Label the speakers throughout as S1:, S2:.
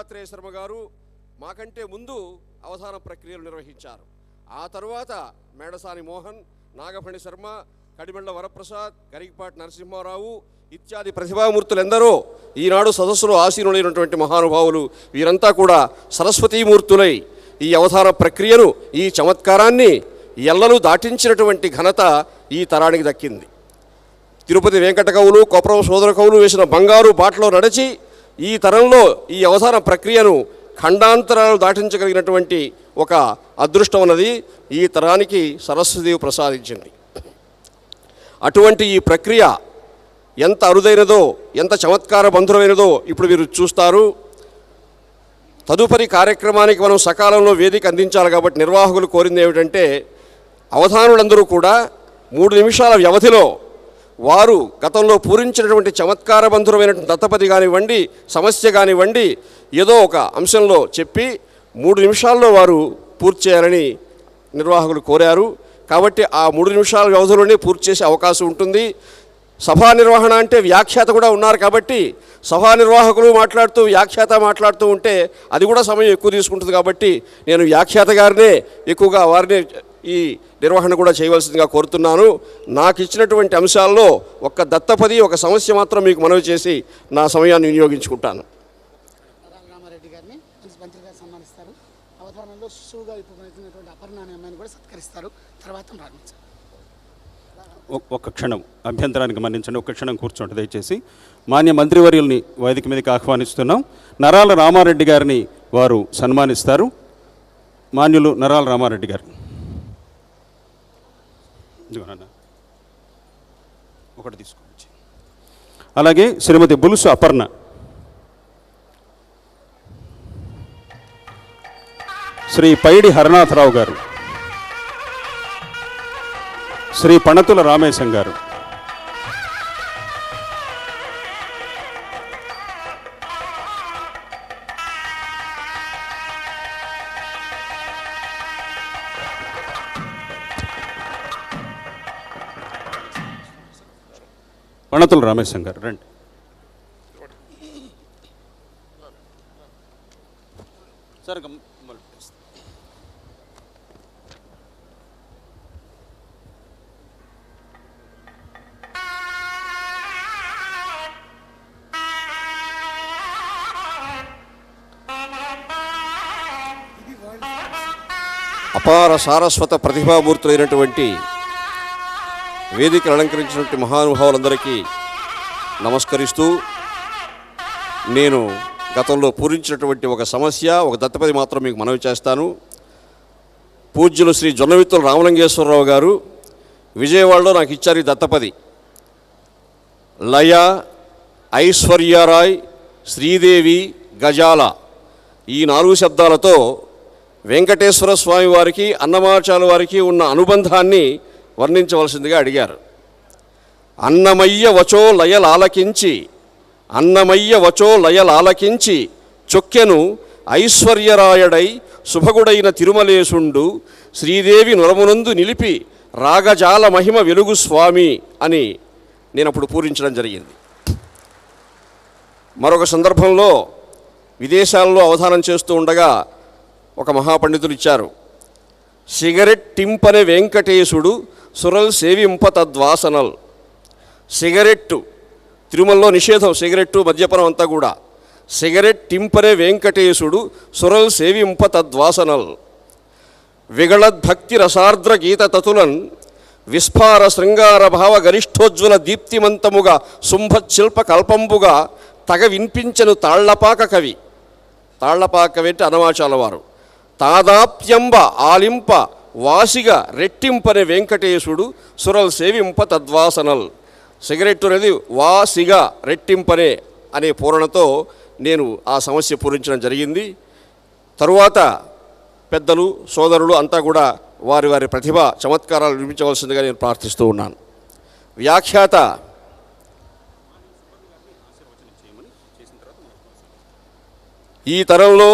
S1: దత్తాత్రేయ శర్మ గారు మాకంటే ముందు అవధాన ప్రక్రియలు నిర్వహించారు. ఆ తరువాత మేడసాని మోహన్, నాగఫణి శర్మ, కడిమెళ్ల వరప్రసాద్, గరికపాటి నరసింహారావు ఇత్యాది ప్రతిభామూర్తులెందరో ఈనాడు సదస్సులో ఆసీనులైనటువంటి మహానుభావులు వీరంతా కూడా సరస్వతీమూర్తులై ఈ అవధాన ప్రక్రియను, ఈ చమత్కారాన్ని ఎల్లలు దాటించినటువంటి ఘనత ఈ తరానికి దక్కింది. తిరుపతి వెంకట కవులు, కొప్పరం సోదర కవులు వేసిన బంగారు బాటలో నడిచి ఈ తరంలో ఈ అవధాన ప్రక్రియను ఖండాంతరాలు దాటించగలిగినటువంటి ఒక అదృష్టం అన్నది ఈ తరానికి సరస్వతీదేవి ప్రసాదించింది. అటువంటి ఈ ప్రక్రియ ఎంత అరుదైనదో, ఎంత చమత్కార బంధురమైనదో ఇప్పుడు మీరు చూస్తారు. తదుపరి కార్యక్రమానికి మనం సకాలంలో వేదిక అందించాలి కాబట్టి నిర్వాహకులు కోరింది ఏమిటంటే, అవధానులందరూ కూడా 3 నిమిషాల వ్యవధిలో వారు గతంలో పూరించినటువంటి చమత్కార బంధురమైనటువంటి దత్తపది కానివ్వండి, సమస్య కానివ్వండి, ఏదో ఒక అంశంలో చెప్పి 3 నిమిషాల్లో వారు పూర్తి చేయాలని నిర్వాహకులు కోరారు. కాబట్టి ఆ 3 నిమిషాల వ్యవధిలోనే పూర్తి చేసే అవకాశం ఉంటుంది. సభా నిర్వహణ అంటే వ్యాఖ్యాత కూడా ఉన్నారు కాబట్టి సభా నిర్వాహకులు మాట్లాడుతూ వ్యాఖ్యాత మాట్లాడుతూ ఉంటే అది కూడా సమయం ఎక్కువ తీసుకుంటుంది. కాబట్టి నేను వ్యాఖ్యాత గారినే ఎక్కువగా వారిని ఈ నిర్వహణ కూడా చేయవలసిందిగా కోరుతున్నాను. నాకు ఇచ్చినటువంటి అంశాల్లో ఒక దత్తపది, ఒక సమస్య మాత్రం మీకు మనవి చేసి నా సమయాన్ని వినియోగించుకుంటాను.
S2: రామారెడ్డి గారిని మంత్రి గారు సన్మానిస్తారు. అవధానంలో శిశువుగా ఉపయోగించినటువంటి అపర్ణ అనే అమ్మాయిని కూడా సత్కరిస్తారు. తర్వాత ప్రారంభించారు.
S3: ఒక్క క్షణం అభ్యంతరానికి మన్నించండి, ఒక్క క్షణం కూర్చోండి దయచేసి. మాన్య మంత్రివర్యుల్ని వేదిక మీదకి ఆహ్వానిస్తున్నాం. నరాల రామారెడ్డి గారిని వారు సన్మానిస్తారు. మాన్యులు నరాల రామారెడ్డి గారు ఒకటి తీసుకోవచ్చు. అలాగే శ్రీమతి బులుసు అపర్ణ, శ్రీ పైడి హరనాథరావు గారు, శ్రీ పణతుల రామేశం గారు, పణతుల రామేశం గారు రండి. సార్
S1: అపార సారస్వత ప్రతిభామూర్తులైనటువంటి వేదికలు అలంకరించినటువంటి మహానుభావులందరికీ నమస్కరిస్తూ, నేను గతంలో పూరించినటువంటి ఒక సమస్య, ఒక దత్తపది మాత్రం మీకు మనవి చేస్తాను. పూజ్యులు శ్రీ జొన్నవిత్తుల రామలింగేశ్వరరావు గారు విజయవాడలో నాకు ఇచ్చారు ఈ దత్తపది. లయ, ఐశ్వర్యరాయ్, శ్రీదేవి, గజాల ఈ 4 శబ్దాలతో వెంకటేశ్వర స్వామి వారికి, అన్నమాచార్యుల వారికి ఉన్న అనుబంధాన్ని వర్ణించవలసిందిగా అడిగారు. అన్నమయ్య వచో లయలాలకించి, అన్నమయ్య వచో లయలాలకించి చొక్కెను ఐశ్వర్యరాయడై శుభగుడైన తిరుమలేశుండు శ్రీదేవి నురమునందు నిలిపి రాగజాల మహిమ వెలుగు స్వామి అని నేను అప్పుడు పూరించడం జరిగింది. మరొక సందర్భంలో విదేశాల్లో అవధానం చేస్తూ ఉండగా ఒక మహాపండితులు ఇచ్చారు. సిగరెట్ టింపనే వెంకటేశుడు సురల్ సేవింప తద్వాసనల్. సిగరెట్టు తిరుమలలో నిషేధం, సిగరెట్టు మద్యపానం అంతా కూడా. సిగరెట్ టింపనే వెంకటేశుడు సురల్ సేవింప తద్వాసనల్. విగళద్భక్తి రసార్ద్ర గీత తతులన్ విస్ఫార శృంగార భావ గరిష్ఠోజ్వల దీప్తిమంతముగా శుంభశిల్ప కల్పంబుగా తగ వినిపించను తాళ్లపాక కవి. తాళ్లపాక కవి అంటే అన్నమాచార్యుల వారు. తాదాప్యంబ ఆలింప వాసిగా రెట్టింపనే వెంకటేశుడు సురల్ సేవింప తద్వాసనల్. సిగరెట్టు అనేది వాసిగా రెట్టింపనే అనే పూరణతో నేను ఆ సమస్య పూరించడం జరిగింది. తరువాత పెద్దలు, సోదరులు అంతా కూడా వారి వారి ప్రతిభ చమత్కారాలు నిర్మించవలసిందిగా నేను ప్రార్థిస్తూ ఉన్నాను. వ్యాఖ్యాత ఈ తరంలో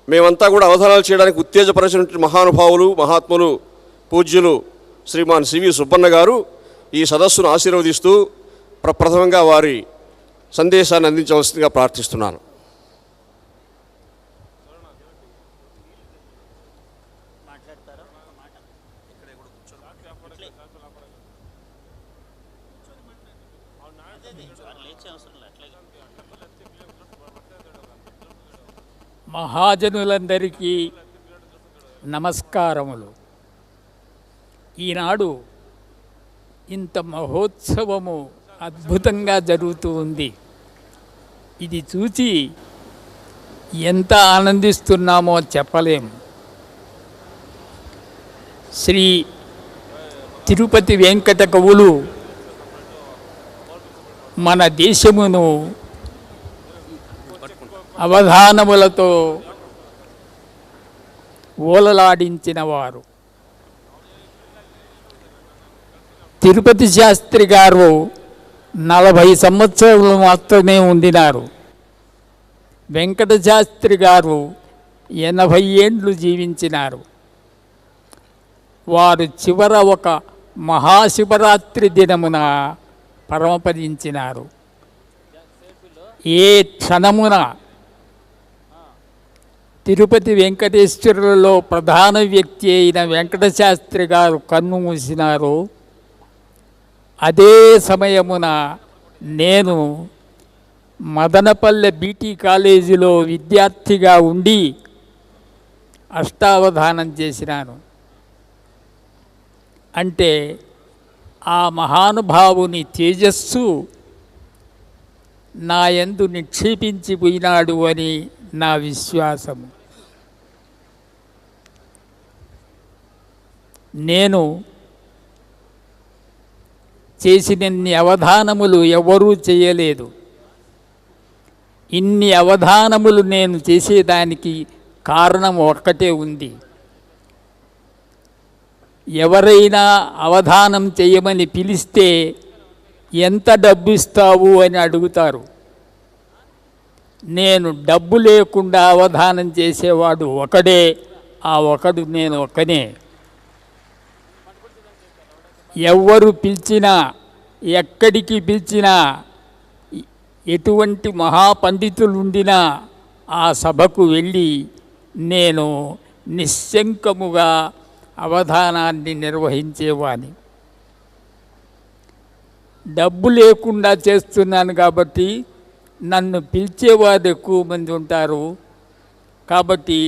S1: మేమంతా కూడా అవధానాలు చేయడానికి ఉత్తేజపరచిన మహానుభావులు, మహాత్ములు, పూజ్యులు శ్రీమాన్ సివి సుబ్బన్న గారు ఈ సదస్సును ఆశీర్వదిస్తూ ప్రప్రథమంగా వారి సందేశాన్ని అందించవలసిందిగా ప్రార్థిస్తున్నాను.
S4: మహాజనులందరికీ నమస్కారములు. ఈనాడు ఇంత మహోత్సవము అద్భుతంగా జరుగుతూ ఉంది. ఇది చూసి ఎంత ఆనందిస్తున్నామో చెప్పలేం. శ్రీ తిరుపతి వెంకట కవులు మన దేశమును అవధానములతో ఓలలాడించిన వారు. తిరుపతి శాస్త్రి గారు 40 సంవత్సరాలు మాత్రమే ఉండినారు. వెంకట శాస్త్రి గారు 80 ఏండ్లు జీవించినారు. వారు చివర ఒక మహాశివరాత్రి దినమున పరమపదించినారు. ఏ క్షణమున తిరుపతి వెంకటేశ్వరులలో ప్రధాన వ్యక్తి అయిన వెంకటశాస్త్రి గారు కన్ను మూసినారు. అదే సమయమున నేను మదనపల్లె బీటీ కాలేజీలో విద్యార్థిగా ఉండి అష్టావధానం చేసినాను. అంటే ఆ మహానుభావుని తేజస్సు నా యందు నిక్షేపించిపోయినాడు అని నా విశ్వాసము. నేను చేసినన్ని అవధానములు ఎవరూ చేయలేదు. ఇన్ని అవధానములు నేను చేసేదానికి కారణం ఒక్కటే ఉంది. ఎవరైనా అవధానం చేయమని పిలిస్తే ఎంత డబ్బు ఇస్తావు అని అడుగుతారు. నేను డబ్బు లేకుండా అవధానం చేసేవాడు ఒకడే. ఆ ఒకడు నేను ఒక్కనే. ఎవరు పిలిచినా, ఎక్కడికి పిలిచినా, ఎటువంటి మహాపండితులు ఉండినా ఆ సభకు వెళ్ళి నేను నిశ్శంకముగా అవధానాన్ని నిర్వహించేవాని. డబ్బు లేకుండా చేస్తున్నాను కాబట్టి నన్ను పిలిచేవారు ఎక్కువ మంది ఉంటారు. కాబట్టి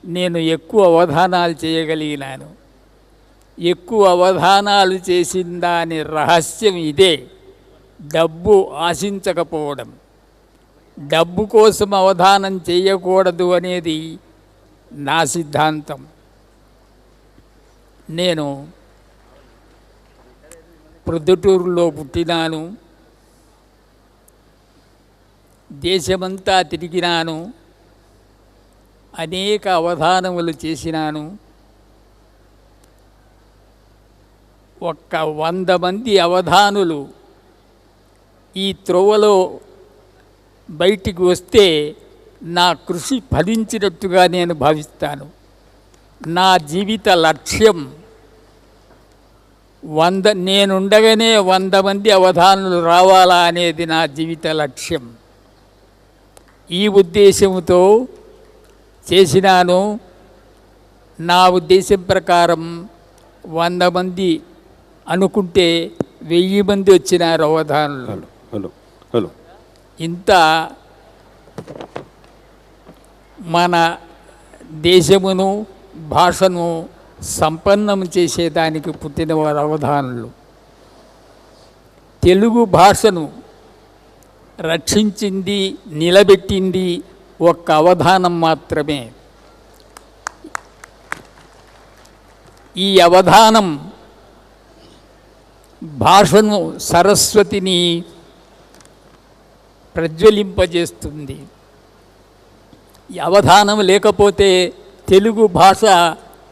S4: నేను ఎక్కువ అవధానాలు చేయగలిగినాను. ఎక్కువ అవధానాలు చేసిన దాని రహస్యం ఇదే: డబ్బు ఆశించకపోవడం. డబ్బు కోసం అవధానం చేయకూడదు అనేది నా సిద్ధాంతం. నేను ప్రొద్దుటూరులో పుట్టినాను. దేశమంతా తిరిగినాను. అనేక అవధానములు చేసినాను. 100 మంది అవధానులు ఈ త్రోవలో బయటికి వస్తే నా కృషి ఫలించినట్టుగా నేను భావిస్తాను. నా జీవిత లక్ష్యం నేనుండగానే 100 మంది అవధానులు రావాలా అనేది నా జీవిత లక్ష్యం. ఈ ఉద్దేశంతో చేసినాను. నా ఉద్దేశం ప్రకారం 100 మంది అనుకుంటే 1000 మంది వచ్చినారు అవధానులు. ఇంత మన దేశమును భాషను సంపన్నం చేసేదానికి పుట్టినవారు అవధానులు. తెలుగు భాషను రక్షించింది, నిలబెట్టింది ఒక్క అవధానం మాత్రమే. ఈ అవధానం భాషను, సరస్వతిని ప్రజ్వలింపజేస్తుంది. ఈ అవధానం లేకపోతే తెలుగు భాష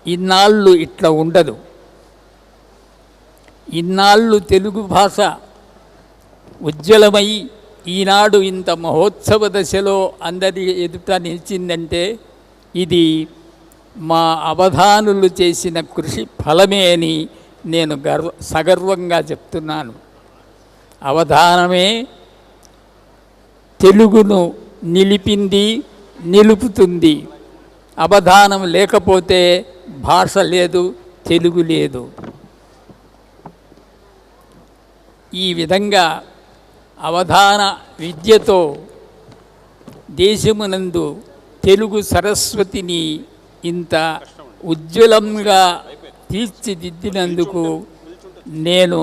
S4: ఇన్నాళ్ళు ఇట్లా ఉండదు. ఇన్నాళ్ళు తెలుగు భాష ఉజ్వలమై ఈనాడు ఇంత మహోత్సవ దశలో అందరి ఎదుట నిలిచిందంటే ఇది మా అవధానులు చేసిన కృషి ఫలమే అని నేను సగర్వంగా చెప్తున్నాను. అవధానమే తెలుగును నిలిపింది, నిలుపుతుంది. అవధానం లేకపోతే భాష లేదు, తెలుగు లేదు. ఈ విధంగా అవధాన విద్యతో దేశమునందు తెలుగు సరస్వతిని ఇంత ఉజ్వలంగా తీర్చిదిద్దినందుకు నేను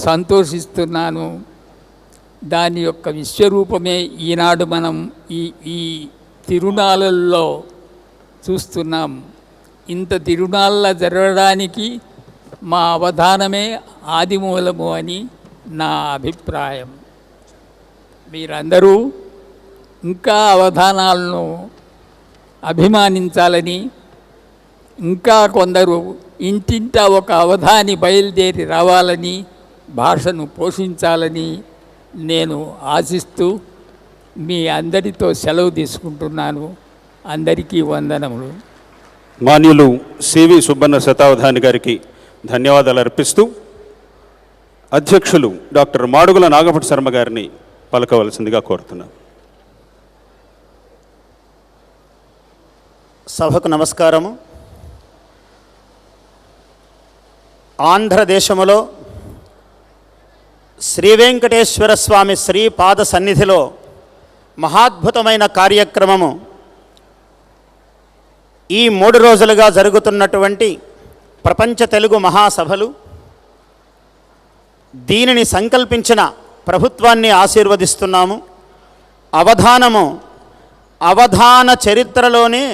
S4: సంతోషిస్తున్నాను. దాని యొక్క విశ్వరూపమే ఈనాడు మనం ఈ తిరునాళ్ళల్లో చూస్తున్నాం. ఇంత తిరునాళ్ళ జరగడానికి మా అవధానమే ఆదిమూలము అని నా అభిప్రాయం. మీరందరూ ఇంకా అవధానాలను అభిమానించాలని, ఇంకా కొందరు ఇంటింటా ఒక అవధాని బయలుదేరి రావాలని, భాషను పోషించాలని నేను ఆశిస్తూ మీ అందరితో సెలవు తీసుకుంటున్నాను. అందరికీ వందనములు.
S3: మాన్యులు సివి సుబ్బన్న శతావధాని గారికి ధన్యవాదాలు అర్పిస్తూ అధ్యక్షులు డాక్టర్ మాడుగుల నాగభట్ శర్మ గారిని పలకవలసిందిగా కోరుతున్నాను.
S5: సభకు నమస్కారము. ఆంధ్రదేశములో శ్రీ వెంకటేశ్వర స్వామి శ్రీపాద సన్నిధిలో మహాద్భుతమైన కార్యక్రమము ఈ 3 రోజులుగా జరుగుతున్నటువంటి ప్రపంచ తెలుగు మహాసభలు. దీనిని సంకల్పించిన ప్రభుత్వాన్ని ఆశీర్వదిస్తున్నాము. అవధాన చరిత్రలోనే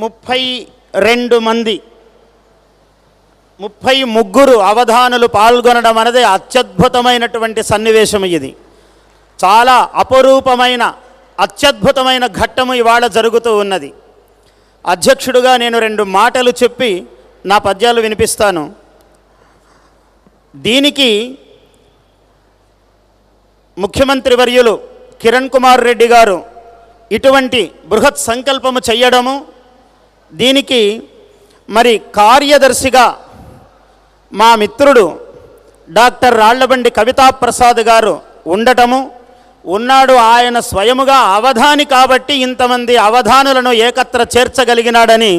S5: 33 అవధానులు పాల్గొనడం అనేది అత్యద్భుతమైనటువంటి సన్నివేశం. ఇది చాలా అపరూపమైన అత్యద్భుతమైన ఘట్టము ఇవాళ జరుగుతూ ఉన్నది. అధ్యక్షుడుగా నేను 2 మాటలు చెప్పి నా పద్యాలు వినిపిస్తాను. దీనికి ముఖ్యమంత్రి వర్యులు కిరణ్ కుమార్ రెడ్డి గారు ఇటువంటి బృహత్ సంకల్పము చేయడము, దీనికి మరి కార్యదర్శిగా మా మిత్రుడు డాక్టర్ రాళ్లబండి కవితాప్రసాద్ గారు ఉన్నాడు. ఆయన స్వయముగా అవధాని కాబట్టి ఇంతమంది అవధానులను ఏకత్ర చేర్చగలిగినాడని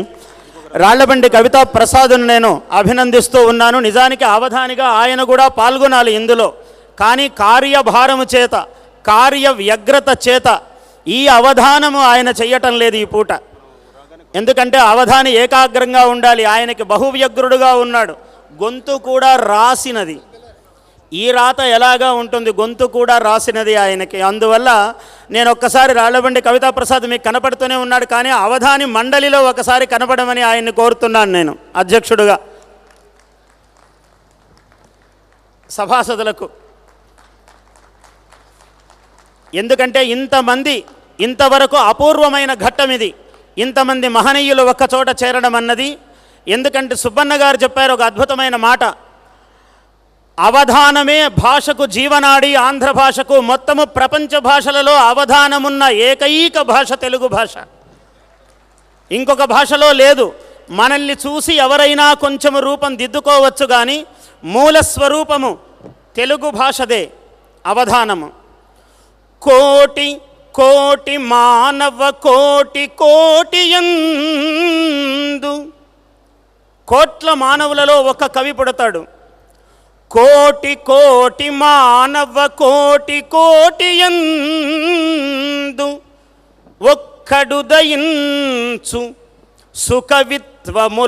S5: రాళ్లబండి కవితాప్రసాద్ను నేను అభినందిస్తూ ఉన్నాను. నిజానికి అవధానిగా ఆయన కూడా పాల్గొనాలి ఇందులో, కానీ కార్యభారము చేత, కార్య వ్యగ్రత చేత ఈ అవధానము ఆయన చెయ్యటం లేదు ఈ పూట. ఎందుకంటే అవధాని ఏకాగ్రంగా ఉండాలి. ఆయనకి బహువ్యగ్రుడుగా ఉన్నాడు. గొంతు కూడా రాసినది. ఈ రాత ఎలాగా ఉంటుంది, గొంతు కూడా రాసినది ఆయనకి. అందువల్ల నేను ఒక్కసారి రాళ్లబండి కవితాప్రసాద్ మీకు కనపడుతూనే ఉన్నాడు, కానీ అవధాని మండలిలో ఒకసారి కనపడమని ఆయన్ని కోరుతున్నాను నేను అధ్యక్షుడుగా. సభాసదులకు, ఎందుకంటే ఇంతవరకు అపూర్వమైన ఘట్టం ఇది. ఇంతమంది మహనీయులు ఒక్కచోట చేరడం అన్నది. ఎందుకంటే సుబ్బన్న గారు చెప్పారు ఒక అద్భుతమైన మాట, అవధానమే భాషకు జీవనాడి. ఆంధ్ర భాషకు మొత్తము ప్రపంచ భాషలలో అవధానమున్న ఏకైక భాష తెలుగు భాష, ఇంకొక భాషలో లేదు. మనల్ని చూసి ఎవరైనా కొంచెం రూపం దిద్దుకోవచ్చు, కానీ మూల స్వరూపము తెలుగు భాషదే అవధానము. కోటి కోటి మానవ కోటి యందు, కోట్ల మానవులలో ఒక కవి పుడతాడు. కోటి కోటి మానవ కోటి యందు ఒక్కడు దయించు సుఖవిత్వములుకువాడు.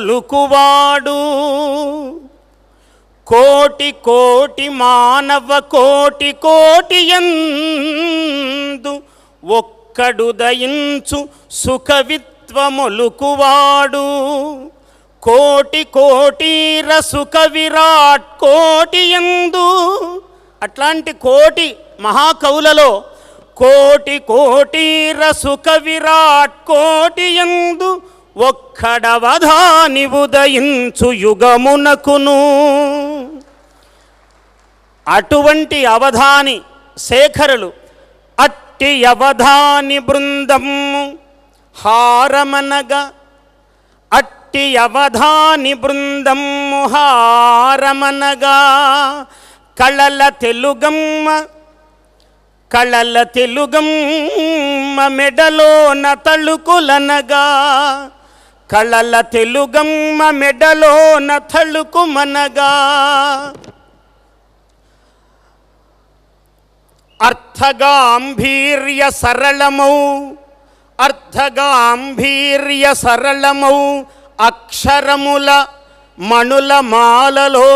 S5: కోటి కోటి మానవ కోటి యందు ఒక్కడు దయించు సుఖవిత్వములుకువాడు. కోటి కోటి రసుక విరాట్ కోటి యందు, అట్లాంటి కోటి మహాకవులలో కోటి కోటి రసుక విరాట్ కోటి యందు ఒక్కడవధాని ఉదయించు యుగమునకును. అటువంటి అవధాని శేఖరులు, అట్టి అవధాని బృందము హారమనగా, అట్టి అవధాని బృందము హారమనగా, కళల తెలుగమ్మ మెడలోన తళుకులనగా, కళల తెలుగమ్మ మెడలోన తళుకుమనగా, అర్థగాంభీర్య సరళమౌ అక్షరముల మణుల మాలలో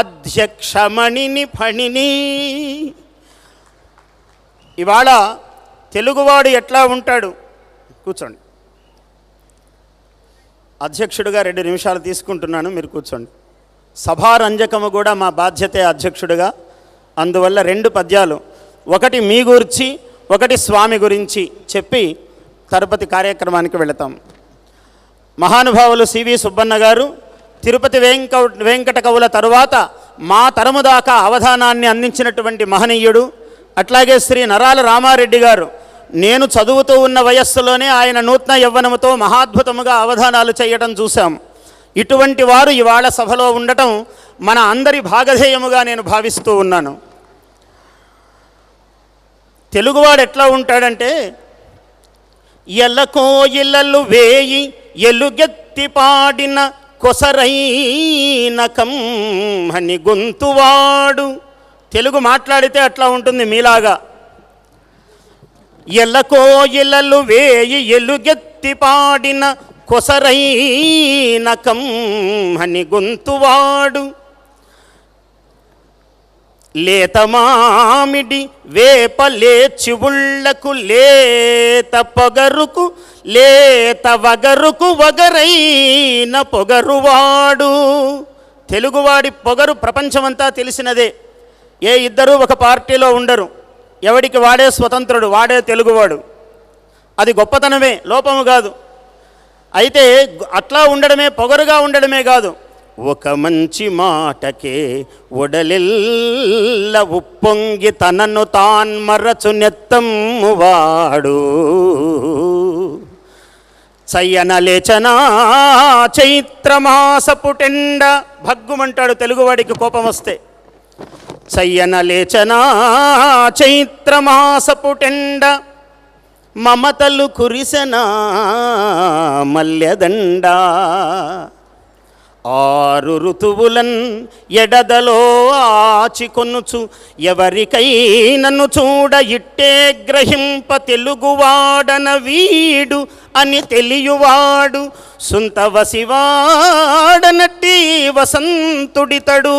S5: అధ్యక్షమణిని ఫణిని. ఇవాళ తెలుగువాడు ఎట్లా ఉంటాడు? కూర్చోండి. అధ్యక్షుడిగా 2 నిమిషాలు తీసుకుంటున్నాను, మీరు కూర్చోండి. సభారంజకము కూడా మా బాధ్యతే అధ్యక్షుడిగా. అందువల్ల 2 పద్యాలు, ఒకటి మీ గురించి, ఒకటి స్వామి గురించి చెప్పి తిరుపతి కార్యక్రమానికి వెళతాం. మహానుభావులు సివి సుబ్బన్న గారు తిరుపతి వెంకట కవుల తరువాత మా తరము దాకా అవధానాన్ని అందించినటువంటి మహనీయుడు. అట్లాగే శ్రీ నరాల రామారెడ్డి గారు, నేను చదువుతూ ఉన్న వయస్సులోనే ఆయన నూతన యవ్వనముతో మహాద్భుతముగా అవధానాలు చేయడం చూశాం. ఇటువంటి వారు ఇవాళ సభలో ఉండటం మన అందరి భాగధేయముగా నేను భావిస్తూ ఉన్నాను. తెలుగువాడు ఎట్లా ఉంటాడంటే, ఎల్లకోయిలలు వేయి ఎలుగెత్తి పాడిన కొసరైన కమ్మని గొంతువాడు. తెలుగు మాట్లాడితే అట్లా ఉంటుంది మీలాగా. ఎల్లకోయిలలు వేయి ఎలుగెత్తి పాడిన కొసరైన కమ్మని గొంతువాడు. లేత మామిడి వేప లేచి ఉళ్ళకు లేత పొగరుకు లేత వగరుకు వగరైన పొగరువాడు. తెలుగువాడి పొగరు ప్రపంచమంతా తెలిసినదే. ఏ ఇద్దరూ ఒక పార్టీలో ఉండరు, ఎవడికి వాడే స్వతంత్రుడు, వాడే తెలుగువాడు. అది గొప్పతనమే, లోపము కాదు. అయితే అట్లా ఉండడమే, పొగరుగా ఉండడమే కాదు, ఒక మంచి మాటకే ఒడలెల్ల ఉప్పొంగి తనను తాన్మరచు నెత్తమ్మువాడు. చయ్యన లేచనా చైత్రమాసపుటెండ. భగ్గుమంటాడు తెలుగువాడికి కోపం వస్తే. చయ్యన లేచనా చైత్రమాసపుటెండ మమతలు కురిసెనా మల్యదండ. 6 ఋతువులన్ ఎడదలో ఆచికొనుచు ఎవరికైనను చూడ ఇట్టే గ్రహింప తెలుగువాడన వీడు అని తెలియువాడు. సుంతవసివాడనట్టి వసంతుడితడు.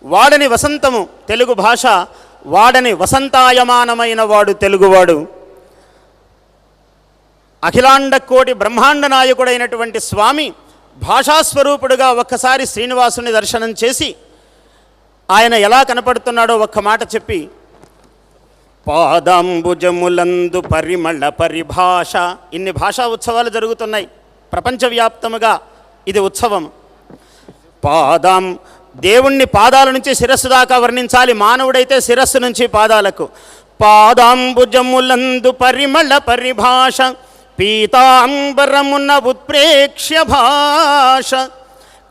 S5: వాడని వసంతము తెలుగు భాష, వాడని వసంతాయమానమైన వాడు తెలుగువాడు. అఖిలాండ కోటి బ్రహ్మాండ నాయకుడైనటువంటి స్వామి భాషాస్వరూపుడుగా ఒక్కసారి శ్రీనివాసుని దర్శనం చేసి ఆయన ఎలా కనపడుతున్నాడో ఒక్క మాట చెప్పి, పాదాంబుజములందు పరిమళ పరిభాష. ఇన్ని భాషా ఉత్సవాలు జరుగుతున్నాయి ప్రపంచవ్యాప్తముగా, ఇది ఉత్సవం. దేవుణ్ణి పాదాల నుంచి శిరస్సు దాకా వర్ణించాలి, మానవుడైతే శిరస్సు నుంచి పాదాలకు. పాదాంబుజములందు పరిమళ పరిభాష పీతాంబరమున ఉత్ప్రేక్ష్య భాష.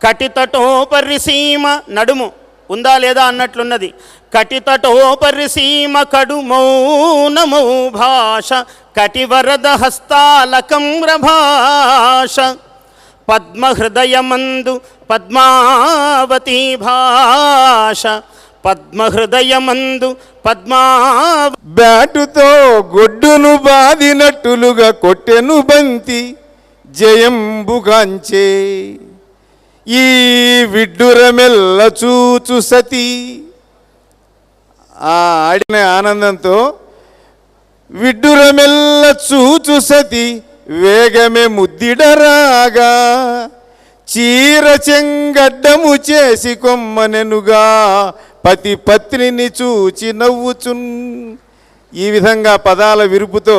S5: కటితటోపరిసీమ, నడుము ఉందా లేదా అన్నట్లున్నది. కటితటోపరిసీమ కడుమౌనమౌ భాష. కటివరద హస్తాలకమ్ర భాష. పద్మహృదయమందు పద్మావతి భాష. పద్మహృదయమందు
S6: బ్యాటుతో గొడ్డును బాదినట్టులుగా కొట్టెను బంతి జయంబుగాంచే. ఈ విడ్డురమెల్ల చూచు సతి. ఆ ఆడిన ఆనందంతో విడ్డురమెల్ల చూచు సతి వేగమే ముద్దిడరాగా. చీర చెంగడ్డము చేసి కొమ్మనెనుగా పతి పత్నిని చూచి నవ్వుచున్. ఈ విధంగా పదాల విరుపుతో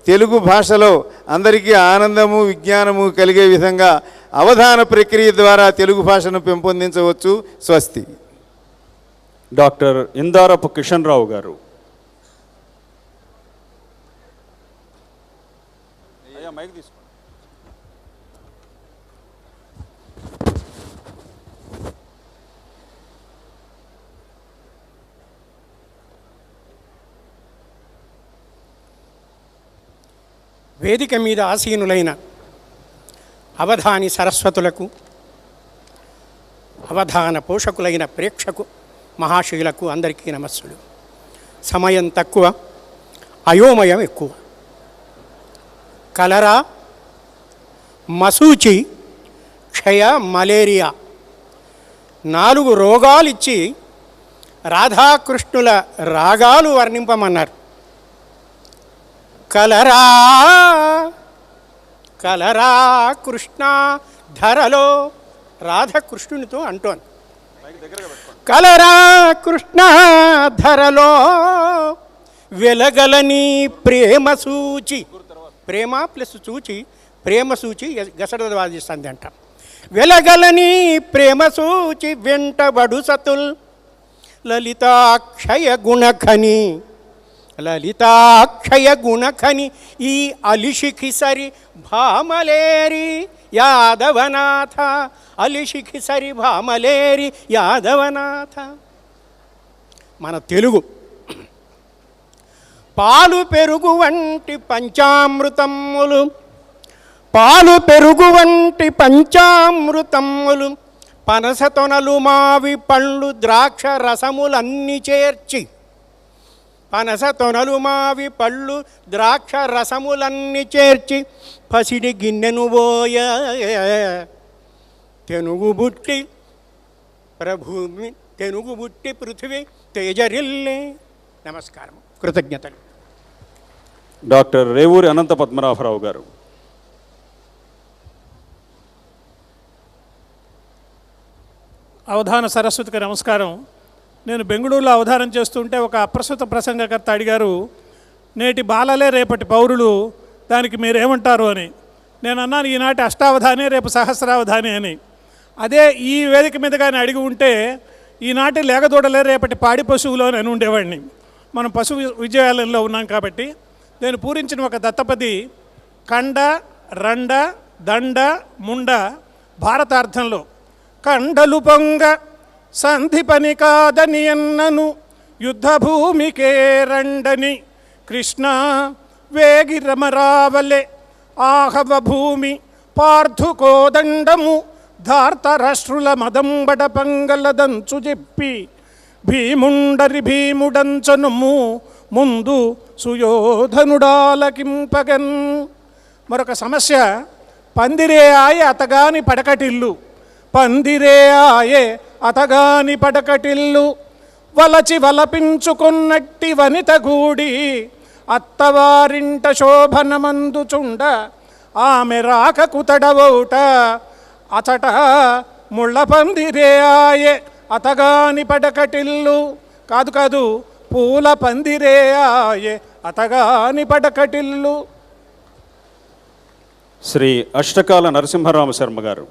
S6: తెలుగు భాషలో అందరికీ ఆనందము విజ్ఞానము కలిగే విధంగా అవధాన ప్రక్రియ ద్వారా తెలుగు భాషను పెంపొందించవచ్చు. స్వస్తి.
S3: డాక్టర్ ఇందారపు కిషన్ రావు గారు. మైక్ తీసుకో.
S7: వేదిక మీద ఆసీనులైన అవధాని సరస్వతులకు, అవధాన పోషకులైన ప్రేక్షకు మహాశయులకు అందరికీ నమస్సులు. సమయం తక్కువ, అయోమయం ఎక్కువ. కలరా, మసూచి, క్షయ, మలేరియా 4 రోగాలు ఇచ్చి రాధాకృష్ణుల రాగాలు వర్ణింపమన్నారు. కలరా కలరా కృష్ణ ధరలో, రాధకృష్ణునితో అంటోంది. కలరా కృష్ణ ధరలో వెలగలని ప్రేమ సూచి, ప్రేమ ప్లస్ సూచి, ప్రేమ సూచి గసడ వాదిస్తుంది అంట. వెలగలని ప్రేమ సూచి వెంటబడు సతుల్ లలితాక్షయ గుణఖని, లలితాక్షయ గుణఖని ఈ అలిషిఖి సరి భామలేరి యాదవనాథ, అలిషిఖి సరి భామలేరి యాదవనాథ. మన తెలుగు పాలు పెరుగు వంటి పంచామృతములు, పాలు పెరుగు వంటి పంచామృతములు, పనస తొనలు మావి పళ్ళు ద్రాక్ష రసములన్నీ చేర్చి, పనస తొనలు మావి పళ్ళు ద్రాక్ష రసములన్నీ చేర్చి పసిడి గిన్నెను పోయ తెనుగు బుట్టి ప్రభుమి, తెనుగు బుట్టి పృథివీ తేజరిల్లే. నమస్కారం, కృతజ్ఞతలు.
S3: డాక్టర్ రేవూరి అనంత పద్మనాభరావు గారు.
S8: అవధాన సరస్వతికి నమస్కారం. నేను బెంగళూరులో అవధానం చేస్తుంటే ఒక అప్రస్తుత ప్రసంగకర్త అడిగారు, నేటి బాలలే రేపటి పౌరులు, దానికి మీరేమంటారు అని. నేను అన్నాను, ఈనాటి అష్టావధానే రేపు సహస్రావధానే అని. అదే ఈ వేదిక మీద కానీ అడిగి ఉంటే ఈనాటి లేగదూడలే రేపటి పాడి పశువులు అని ఉండేవాడిని. మనం పశు విద్యాలయంలో ఉన్నాం కాబట్టి. నేను పూరించిన ఒక దత్తపది కండ రండ దండ ముండ భారతార్థంలో కండలు పొంగ సంధి పని కాదని అన్నను యుద్ధభూమికే రండని కృష్ణ వేగి రమరావలే ఆహవ భూమి పార్థుకోదండము ధార్తరాష్ట్రుల మదంబడ పంగలదంచు చెప్పి భీముండరి భీముడంచనుము ముందు సుయోధనుడాలకింపగన్. మరొక సమస్య, పందిరే ఆయ అతగాని పడకటిల్లు, పందిరే ఆయే అతగాని పడకటిల్లు, వలచి వలపించుకున్నట్టి వనిత గూడి అత్తవారింట శోభనమందుచుండ ఆమె రాకకు తడవౌట అచట ముళ్ళ పందిరే ఆయే అతగాని పడకటిల్లు. కాదు కాదు, పూల పందిరే ఆయే అతగాని పడకటిల్లు.
S3: శ్రీ అష్టకాల నరసింహరామ శర్మ గారు.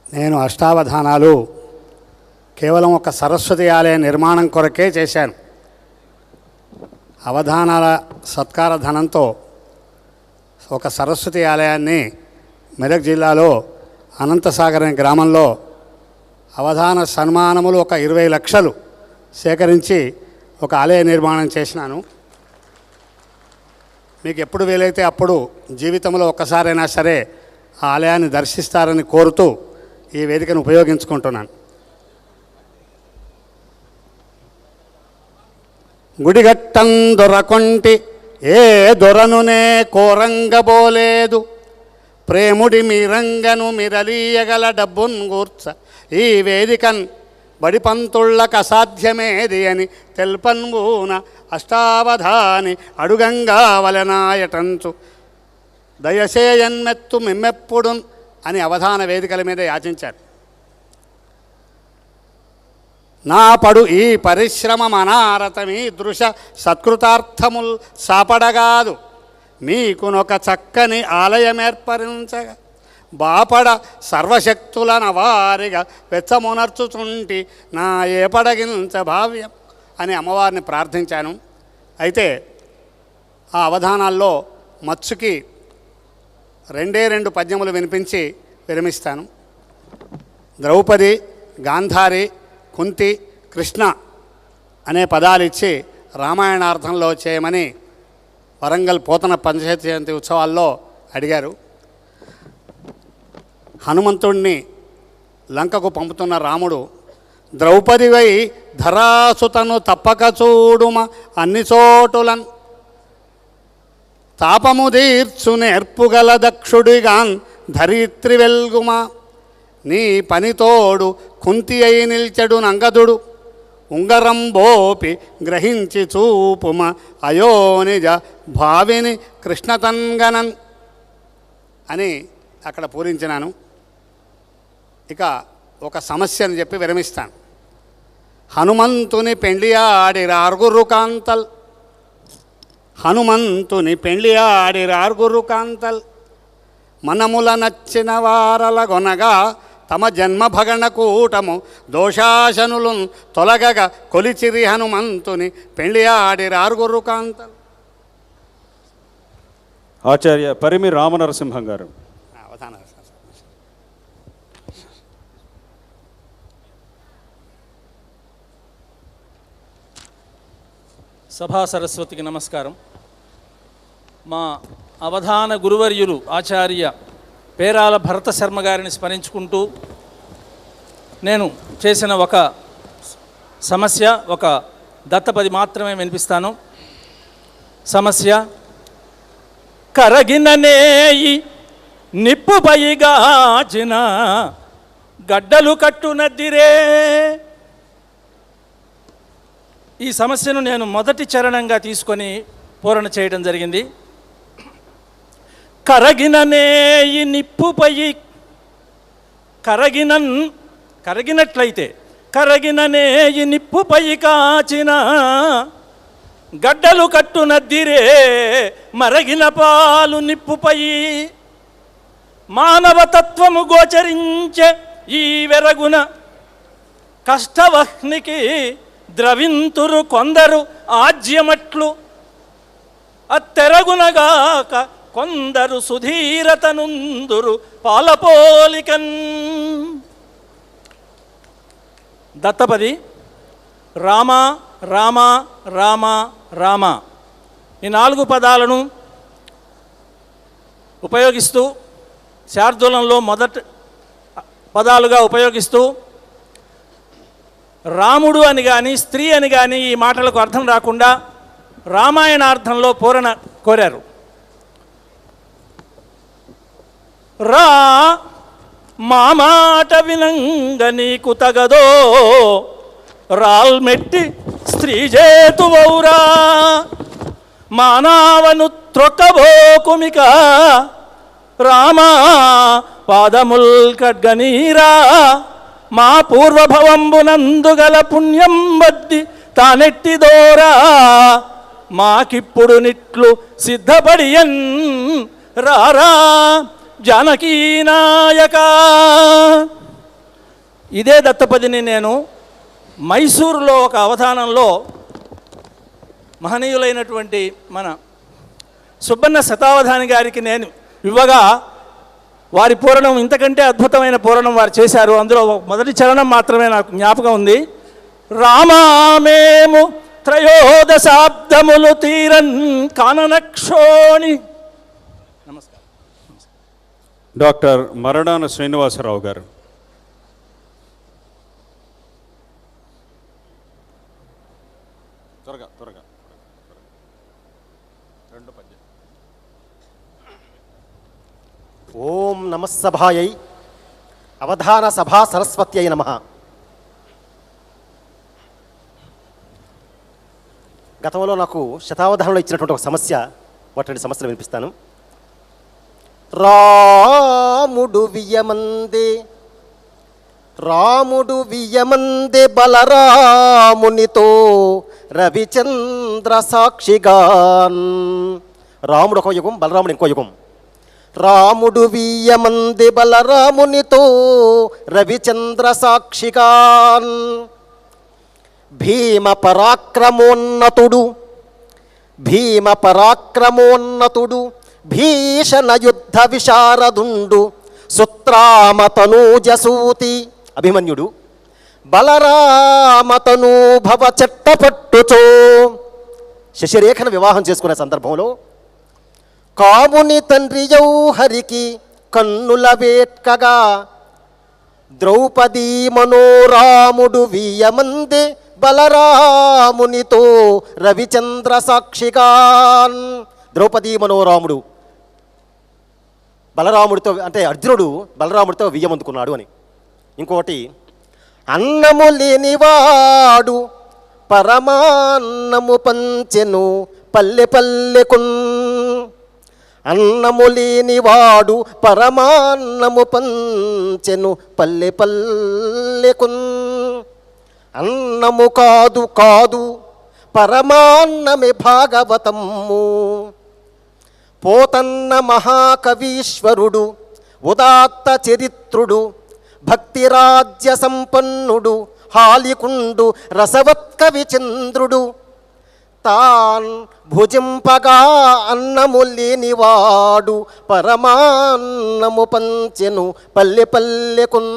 S9: నేను అష్టావధానాలు కేవలం ఒక సరస్వతి ఆలయ నిర్మాణం కొరకే చేశాను. అవధానాల సత్కార ధనంతో ఒక సరస్వతి ఆలయాన్ని మెదక్ జిల్లాలో అనంతసాగర్ అనే గ్రామంలో అవధాన సన్మానములు ఒక 20 లక్షలు సేకరించి ఒక ఆలయ నిర్మాణం చేసినాను. మీకు ఎప్పుడు వీలైతే అప్పుడు జీవితంలో ఒక్కసారైనా సరే ఆ ఆలయాన్ని దర్శిస్తారని కోరుతూ ఈ వేదికను ఉపయోగించుకుంటున్నాను. గుడిగట్టం దొరకొంటి ఏ దొరనునే కోరంగబోలేదు, ప్రేముడి మీరంగను మిరలీయగల డబ్బున్ గూర్చ ఈ వేదికన్ బడిపంతుళ్ళకు అసాధ్యమేది అని తెల్పన్బూన అష్టావధాని అడుగంగా వలనాయటంచు దయసేయన్మెత్తు మిమ్మెప్పుడు అని అవధాన వేదికల మీద యాచించారు. నా పడు ఈ పరిశ్రమ మనారతమీ దృశ సత్కృతార్థముల్ సాపడగాదు, మీకునొక చక్కని ఆలయమేర్పరించగా బాపడ సర్వశక్తుల నవారిగా వెచ్చమునర్చుచుంటి నా ఏపడగించ భావ్యం అని అమ్మవారిని ప్రార్థించాను. అయితే ఆ అవధానాల్లో మత్సుకి 2 పద్యములు వినిపించి విరమిస్తాను. ద్రౌపది, గాంధారి, కుంతి, కృష్ణ అనే పదాలు ఇచ్చి రామాయణార్థంలో చేయమని వరంగల్ పోతన పంచాయతీ జయంతి ఉత్సవాల్లో అడిగారు. హనుమంతుడిని లంకకు పంపుతున్న రాముడు, ద్రౌపదివై ధరాసుతను తప్పక చూడుమ అన్ని చోటులన్, తాపము తీర్చు నేర్పుగల దక్షుడిగాన్ ధరిత్రి వెల్గుమా, నీ పనితోడు కుంతి అయి నిల్చెడు నంగదుడు, ఉంగరంబోపి గ్రహించి చూపుమ అయోనిజ భావిని కృష్ణతంగనన్ అని అక్కడ పూరించినాను. ఇక ఒక సమస్యని చెప్పి విరమిస్తాను. హనుమంతుని పెండ్లి ఆడిరారుగురు కాంతల్, హనుమంతుని పెండ్లి ఆడిరారుగురు కాంతల్, మనముల నచ్చిన వారల గొనగా తమ జన్మభగణ కూటము దోషాశనులు తొలగగా కొలిచిరి హనుమంతుని పెండ్లి ఆడిరారుగురు కాంతల్.
S3: ఆచార్య పరిమి రామనరసింహం గారు.
S9: అవధాన
S10: సభా సరస్వతికి నమస్కారం. మా అవధాన గురువర్యులు ఆచార్య పేరాల భరత శర్మ గారిని స్మరించుకుంటూ నేను చేసిన ఒక సమస్య, ఒక దత్తపది మాత్రమే వినిపిస్తాను. సమస్య: కరగిననేయి నిప్పుపైగాచిన గడ్డలు కట్టునద్దిరే. ఈ సమస్యను నేను మొదటి చరణంగా తీసుకొని పూరణ చేయడం జరిగింది. కరగిననేయి నిప్పుపై కరగినట్లయితే కరగిననేయి నిప్పుపై కాచిన గడ్డలు కట్టునద్దిరే, మరగిన పాలు నిప్పుపై మానవతత్వము గోచరించే ఈ వెరగున కష్టవహ్నికి ద్రవింతురు కొందరు ఆజ్యమట్లు, అత్తెరగునగాక కొందరు సుధీరతనుందురు పాలపోలికన్. దత్తపది రామ రామ రామ రామ ఈ 4 పదాలను ఉపయోగిస్తూ, శార్దూలంలో మొదటి పదాలుగా ఉపయోగిస్తూ రాముడు అని కానీ స్త్రీ అని కానీ ఈ మాటలకు అర్థం రాకుండా రామాయణార్థంలో పూరణ కోరారు. రా మా మాట వినంగ నీకు తగదో, రాల్మెట్టి స్త్రీ చేతువౌరా, మానవను త్రొక్కబోకుమిక రామా పాదముల్ ఖడ్గనీరా, మా పూర్వభవంబునందుగల పుణ్యం వద్ది తానెట్టిదోరా, మాకిప్పుడు నిట్లు సిద్ధపడియన్ రారా జానకీ నాయక. ఇదే దత్తపదిని నేను మైసూరులో ఒక అవధానంలో మహనీయులైనటువంటి మన సుబ్బన్న శతావధాని గారికి నేను ఇవ్వగా వారి పూరణం ఇంతకంటే అద్భుతమైన పూరణం వారు చేశారు. అందులో మొదటి చరణం మాత్రమే నాకు జ్ఞాపకం ఉంది. రామామేము త్రయోదశాబ్దములు తీరన్ కాననక్షోణి. నమస్కారం.
S3: డాక్టర్ మరడాన శ్రీనివాసరావు గారు. త్వరగా త్వరగా 2 పద్యం.
S11: ఓం నమస్సభాయై అవధాన సభా సరస్వత్యై నమః. గతంలో నాకు శతావధానంలో ఇచ్చినటువంటి ఒక సమస్య, వాటి సమస్యలు వినిపిస్తాను. రాముడు వియమందే బలరామునితో రవిచంద్ర సాక్షిగాన్. రాముడు ఒక యుగం, బలరాముడు ఇంకో యుగం. రాముడు వియమందే బలరామునితో రవిచంద్ర సాక్షిగాన్. భీమ పరాక్రమోన్నతుడు భీషణ యుద్ధ విశారదుండు సుత్రామతనూజసూతి అభిమన్యుడు బలరామతనూభవ చెట్టపట్టుచో. శశిరేఖను వివాహం చేసుకునే సందర్భంలో కాముని తండ్రియౌ హరికి కన్నుల వేట్కగా ద్రౌపదీ మనోరాముడు వీయమందే బలరామునితో రవిచంద్ర సాక్షిగాన్. ద్రౌపదీ మనోరాముడు బలరాముడితో, అంటే అర్జునుడు బలరాముడితో వియ్యమందుకున్నాడు అని. ఇంకోటి, అన్నము లేనివాడు పరమాన్నము పంచెను పల్లె పల్లెకున్. అన్నము లేనివాడు పరమాన్నము పంచెను పల్లె పల్లెకున్. అన్నము కాదు కాదు పరమాన్నమే భాగవతము. పోతన్న మహాకవీశ్వరుడు ఉదాత్త చరిత్రుడు భక్తిరాజ్య సంపన్నుడు హాలికుండు రసవత్కవి చంద్రుడు. తాన్ భుజింపగా అన్నము లేనివాడు పరమాన్నము పంచెను పల్లె పల్లెకున్.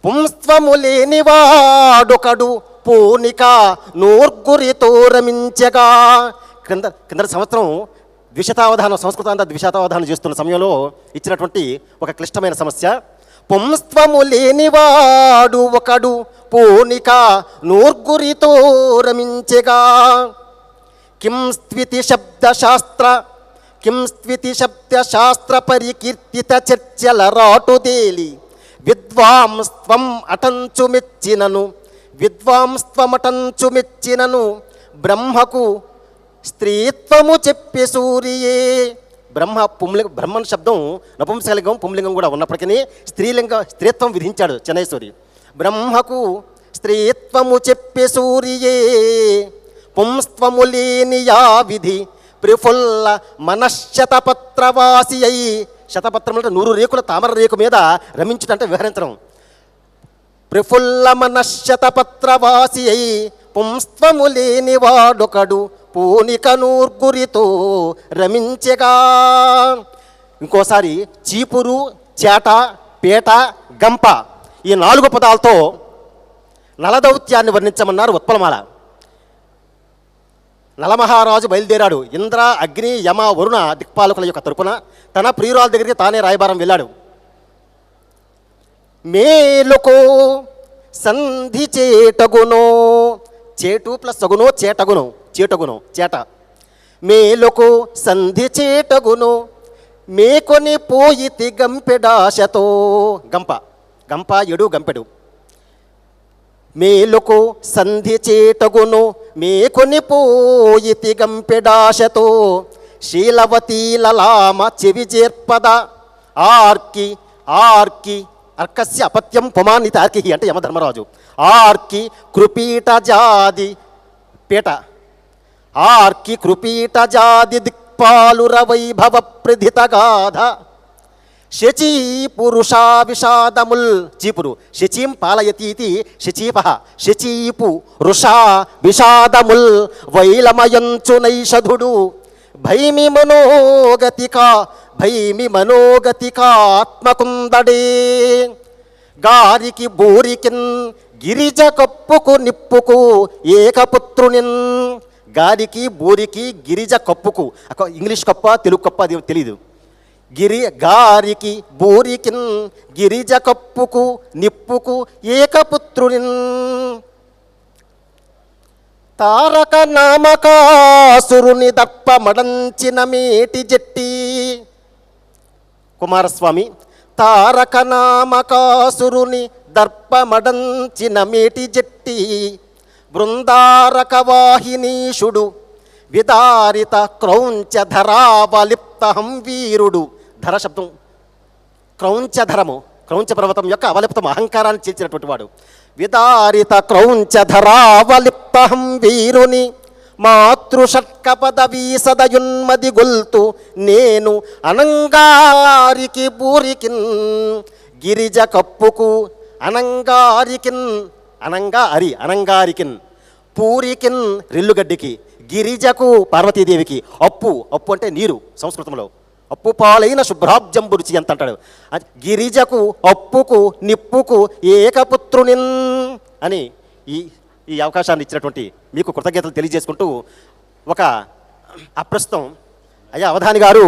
S11: పుంస్త్వము లేనివాడొకడు పూనిక నూర్గురితో రమించగా. కింద సంవత్సరం ద్విశతావధానం, సంస్కృతాంత ద్విశతావధానం చేస్తున్న సమయంలో ఇచ్చినటువంటి ఒక క్లిష్టమైన సమస్య. పుంస్త్వము లేనివాడు ఒకడు పూనిక నూర్గురితో రమించగా. కిం స్త్వితి శబ్దశాస్త్ర పరికీర్తిత చర్చల రాటుదేలి విద్వాంస్త్వం అటంచు మెచ్చినను బ్రహ్మకు స్త్రీత్వము చెప్పి సూరియే. బ్రహ్మన్ శబ్దం నపుంసకలింగం పుంలింగం కూడా ఉన్నప్పటికీ స్త్రీత్వం విధించాడు చెన్నైశ్వరి. బ్రహ్మకు స్త్రీత్వము చెప్పి సూరియే పుంస్త్వము లేని యా విధి ప్రఫుల్ల మనశ్శతపత్రవాసి అయి. శతపత్రం అంటే 100 రేకుల తామర రేకు మీద రమించుటంటే విహరించడం. ప్రఫుల్ల మనశ్శతపత్రవాసి అయి పుంస్త్వము లేని వాడొకడు పూనిక నూర్గురితో రమించగా. ఇంకోసారి చీపురు, చేట, పేట, గంప ఈ 4 పదాలతో నలదౌత్యాన్ని వర్ణించమన్నారు ఉత్పలమాల. నలమహారాజు బయలుదేరాడు. ఇంద్ర, అగ్ని, యమ, వరుణ దిక్పాలకుల యొక్క తరపున తన ప్రియురాల దగ్గరికి తానే రాయబారం వెళ్ళాడు. మేలుకో సంధి చేటగునో, చేటు ప్లస్ సగునో చేటగును, చేట. మేలుకు సంధి చేటగును మేకొని పోయితి గంపెడాశతో. గంప ఎడు గంపెడు. మేలుకు సంధి చేటగును మేకొని పోయితి గంపెడాశతో. శీలవతీలలామ చెవి చేర్పద ఆర్కి అర్కస్య అపత్యం పుమానిత ఆర్కి అంటే యమధర్మరాజు. ఆర్కి కృపీట జాది పేట. ఆర్కి కృపీట జాది దిక్పాలుర వైభవ ప్రధిత గాధ. శచీ పురుషా విషాదముల్. చీపురు శచీం పాలయతీతి శచీప. శచీపు రుషా విషాదముల్ వైలమయంచు నైషధుడు. భైమి మనోగతికాత్మకుందడే. గారికి బూరికిన్ గిరిజ కప్పుకు నిప్పుకు ఏకపుత్రునిన్. గారికి బూరికి గిరిజ కప్పుకు, ఇంగ్లీష్ కప్ప తెలుగు కప్ప అది తెలీదు. గారికి బూరికిన్ గిరిజ కప్పుకు నిప్పుకు ఏకపుత్రునిన్. తారక నామకాసురుని దర్ప మడంచిన మేటి జట్టి. కుమారస్వామి తారక నామకాసురుని దర్ప మడంచిన మేటి జట్టి. బృందారక వాహినీషుడు విదారిత క్రౌంచధరావలిప్తహం వీరుడు. ధర శబ్దం క్రౌంచధరము, క్రౌంచ పర్వతం యొక్క అవలిప్తం అహంకారాన్ని చీల్చినటువంటి వాడు. విదారిత క్రౌంచధరావలిప్తహం వీరుని మాతృషట్కపదవీ సదయున్మది గొల్తు. నేను అనంగారికి బూరికిన్ గిరిజ కప్పుకు. అనంగారికిన్ అనంగారికిన్ పూరికిన్ రెల్లుగడ్డికి. గిరిజకు పార్వతీదేవికి. అప్పు అంటే నీరు సంస్కృతంలో. అప్పు పాలైన శుభ్రాబ్జంబు రుచి ఎంత అంటాడు. గిరిజకు అప్పుకు నిప్పుకు ఏకపుత్రునిన్ అని ఈ అవకాశాన్ని ఇచ్చినటువంటి మీకు కృతజ్ఞతలు తెలియజేసుకుంటూ ఒక అప్రస్తుతం అయ్యా అవధాని గారు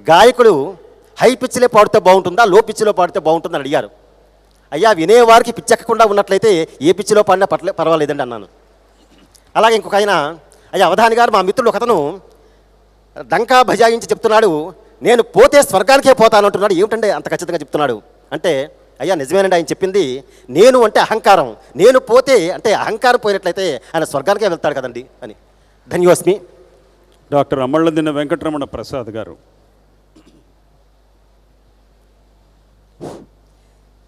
S11: గాయకుడు హై పిచ్చిలో పాడితే బాగుంటుందా లో పిచ్చిలో పాడితే బాగుంటుందని అడిగారు. అయ్యా వినేవారికి పిచ్చెక్కకుండా ఉన్నట్లయితే ఏ పిచ్చిలో పాడినా పర్వాలేదండి అన్నాను. అలాగే ఇంకొక ఆయన, అయ్యా అవధాని గారు మా మిత్రుడు ఒకతను డంకా బజాయించి చెప్తున్నాడు, నేను పోతే స్వర్గానికే పోతాను అంటున్నాడు. ఏమిటంటే అంత ఖచ్చితంగా చెప్తున్నాడు అంటే, అయ్యా నిజమేనండి ఆయన చెప్పింది. నేను అంటే అహంకారం, నేను పోతే అంటే అహంకారం పోయినట్లయితే ఆయన స్వర్గానికే వెళ్తాడు కదండి అని. ధన్యోస్మి.
S3: డాక్టర్ అమ్మళ్ళదిన్న వెంకటరమణ ప్రసాద్ గారు.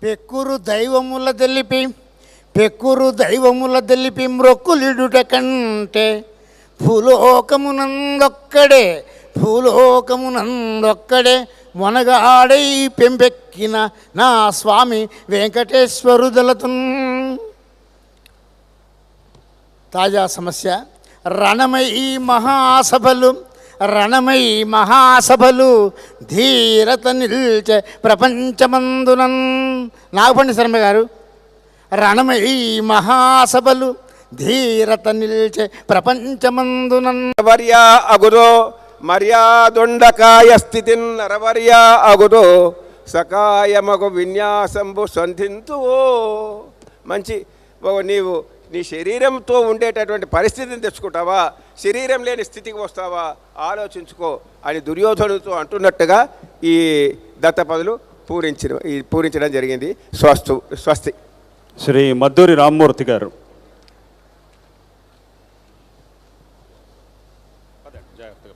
S12: పెక్కురు దైవముల తెలిపి మ్రొక్కులిడుట కంటే భూలోకమునందొక్కడే మొనగాడై పెంపెక్కిన నా స్వామి వెంకటేశ్వరుదలతున్. తాజా సమస్య, రణమై మహాసభలు ధీరత నిల్చే ప్రపంచమందునన్. నాగపండి శర్మ గారు, రణమై మహాసభలు ధీరత నిల్చే ప్రపంచమందునన్.
S6: నరవర్యా అగురో మర్యాదొండకాయ స్థితిన్ నరవర్యా అగురో సకాయమగు విన్యాసంబు సంధింతువో. మంచి నీవు నీ శరీరంతో ఉండేటటువంటి పరిస్థితిని తెచ్చుకుంటావా, శరీరం లేని స్థితికి వస్తావా ఆలోచించుకో అని దుర్యోధనుతో అంటున్నట్టుగా ఈ దత్తపదులు పూరించడం జరిగింది. స్వస్తి.
S3: శ్రీ మద్దూరి రామ్మూర్తి గారు.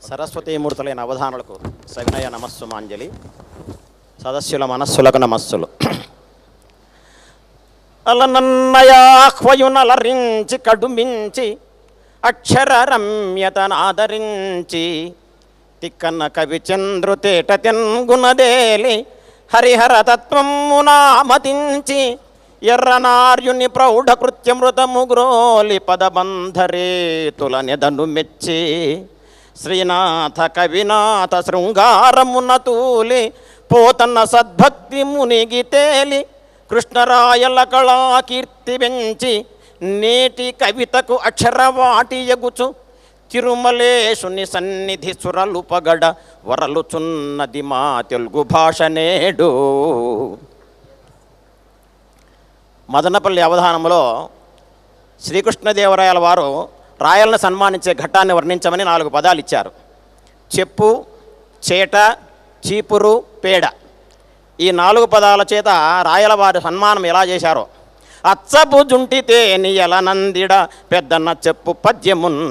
S5: సరస్వతీమూర్తులైన అవధానులకు సవినయ నమస్సుమాంజలి. సదస్సుల మనస్సులకు నమస్సులు. అలనన్నయాహ్వయునలరించి కడుమించి అక్షర రమ్యతనాదరించి తిక్కన్న కవి చంద్రుతేట తెన్గునదేలి హరిహర తత్వమునామతించి ఎర్రనార్యుని ప్రౌఢ కృత్యమృతము గ్రోలి పదబంధరేతుల నెదను మెచ్చి శ్రీనాథ కవినాథ శృంగారమున తూలి పోతన్న సద్భక్తి మునిగి తేలి కృష్ణరాయల కళాకీర్తి పెంచి నేటి కవితకు అక్షరవాటి ఎగుచు తిరుమలేశుని సన్నిధి సురలు పగడ వరలుచున్నది మా తెలుగు భాష నేడు. మదనపల్లి అవధానంలో శ్రీకృష్ణదేవరాయల వారు రాయలను సన్మానించే ఘట్టాన్ని వర్ణించమని 4 పదాలు ఇచ్చారు. చెప్పు, చేట, చీపురు, పేడ. ఈ 4 పదాల చేత రాయల వారి సన్మానం ఎలా చేశారో. అచ్చపు జుంటితే నియల నందిడ పెద్దన్న చెప్పు పద్యమున్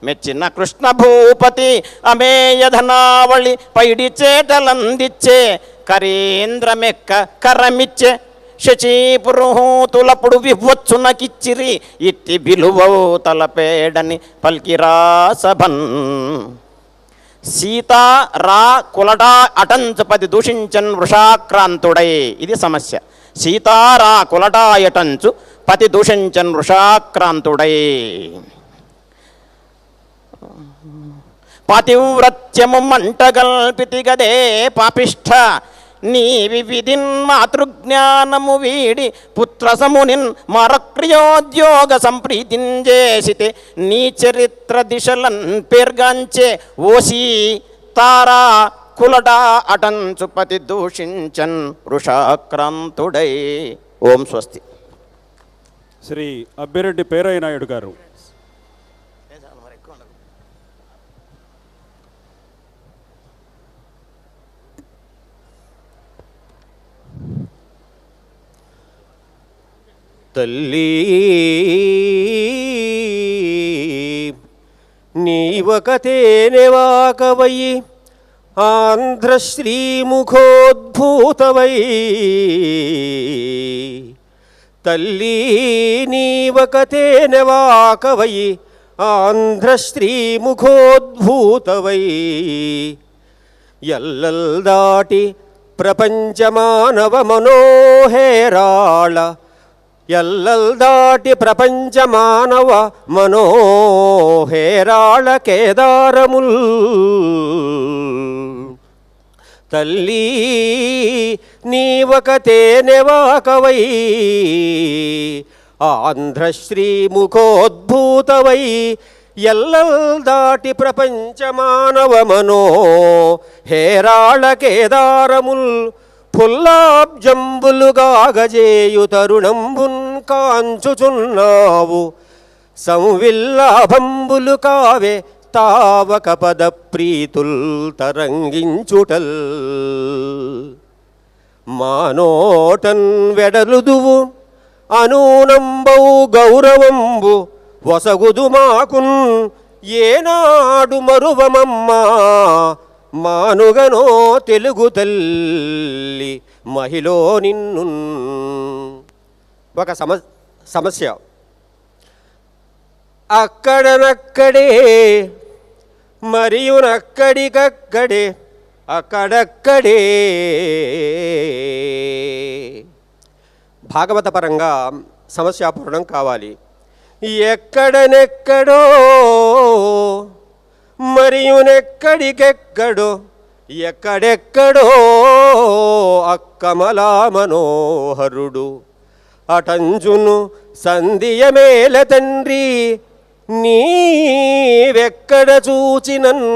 S5: మెచ్చిన కృష్ణ భూపతి అమేయధనావళి పైడి చేటలందిచ్చే కరీంద్రమెక్క కరమిచ్చే శచీపురుహూతులప్పుడు వివచ్చునకిచ్చిరి ఇట్టి బిలువౌతల పేడని పల్కిరాసభన్. సీతా రా కులటా అటంచుపతి దూషించన్ వృషాక్రాంతుడై. ఇది సమస్య. సీతారా కులటాయటంచు పతి దూషించన్ వృషాక్రాంతుడై. పతివ్రత్యము మంటగల్పితి గదే పాపిష్ఠ నీవి విధిన్ మాతృజ్ఞానము వీడి పుత్రసమునిన్ మరక్రియోద్యోగ సంప్రీతించేసితే నీ చరిత్ర దిశలన్ పేర్గాంచే ఓసి తారా కులడా అటంచుపతి దూషించన్ వృషాక్రాంతుడై. ఓం స్వస్తి.
S3: శ్రీ అబ్బిరెడ్డి పేరయ్య నాయుడు గారు.
S13: తల్లి నీవకతేనెవాకవయి ఆంధ్రశ్రీముఖోద్భూతవై. తల్లి నీవకతేనెవాకవయి ఆంధ్రశ్రీముఖోద్భూతవై. ఎల్లల్ దాటి ప్రపంచమానవ మనోహేరాళ ఎల్లల్ దాటి ప్రపంచ మానవ మనోహేరాళ కేదారముల్. తల్లి నీవకతేనెవాకవై ఆంధ్రశ్రీముఖోద్భూతవై. ఎల్లల్ దాటి ప్రపంచ మానవ మనో హేరాళ కేదారముల్ పుల్లాబ్జంబులుగా గజేయు తరుణంబున్ కాంచుచున్నావు సంవిల్లాభంబులు కావే తావక పద ప్రీతుల్ తరంగించుటల్ మానోటన్ వెడలుదువు అనూనంబౌ గౌరవంబు వసగుదు మాకున్ ఏనాడు మరువమమ్మా మానుగనో తెలుగు తల్లి మహిళో నిన్ను. ఒక సమస్య అక్కడనక్కడే మరియునక్కడికక్కడే అక్కడక్కడే. భాగవత పరంగా సమస్యాపూర్ణం కావాలి. ఎక్కడనెక్కడో మరియునెక్కడికెక్కడో ఎక్కడెక్కడో అక్కమలా మనోహరుడు అటంజును సంధియమేల తండ్రి నీవెక్కడ చూచినన్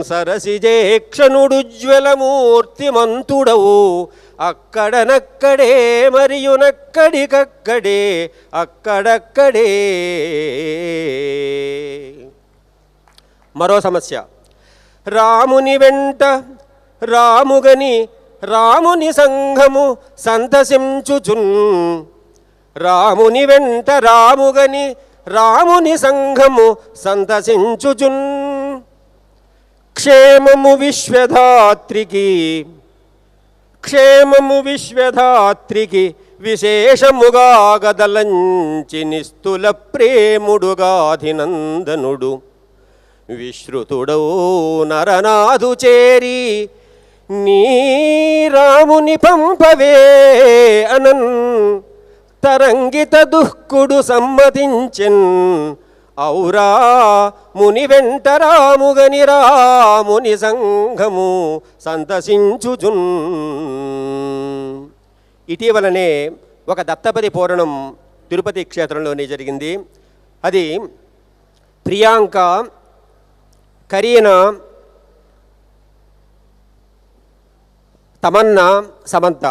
S13: సరసిజేక్షణుడుజ్వలమూర్తిమంతుడవు అక్కడనక్కడే మరియునక్కడికక్కడే అక్కడక్కడే. మరో సమస్య రాముని వెంట రాముగని రాముని సంఘము సంతసించుచున్ రాముని వెంట రాముగని రాముని సంఘము సంతసించుచున్ క్షేమము విశ్వధాత్రికి క్షేమము విశ్వధాత్రికి విశేషముగా గదలంచి నిస్తుల ప్రేముడుగాధినందనుడు విశ్రుతుడౌ నరనాథు చేరి నీ రాముని పంపవే అనన్ తరంగిత దుఃఖుడు సమ్మతించెన్ ఔరా ముని వెంట రాముగని రాముని సంఘము సంతసించుచున్. ఇటీవలనే ఒక దత్తపది పూరణం తిరుపతి క్షేత్రంలోనే జరిగింది. అది ప్రియాంక, కరీనా, తమన్నా, సమంత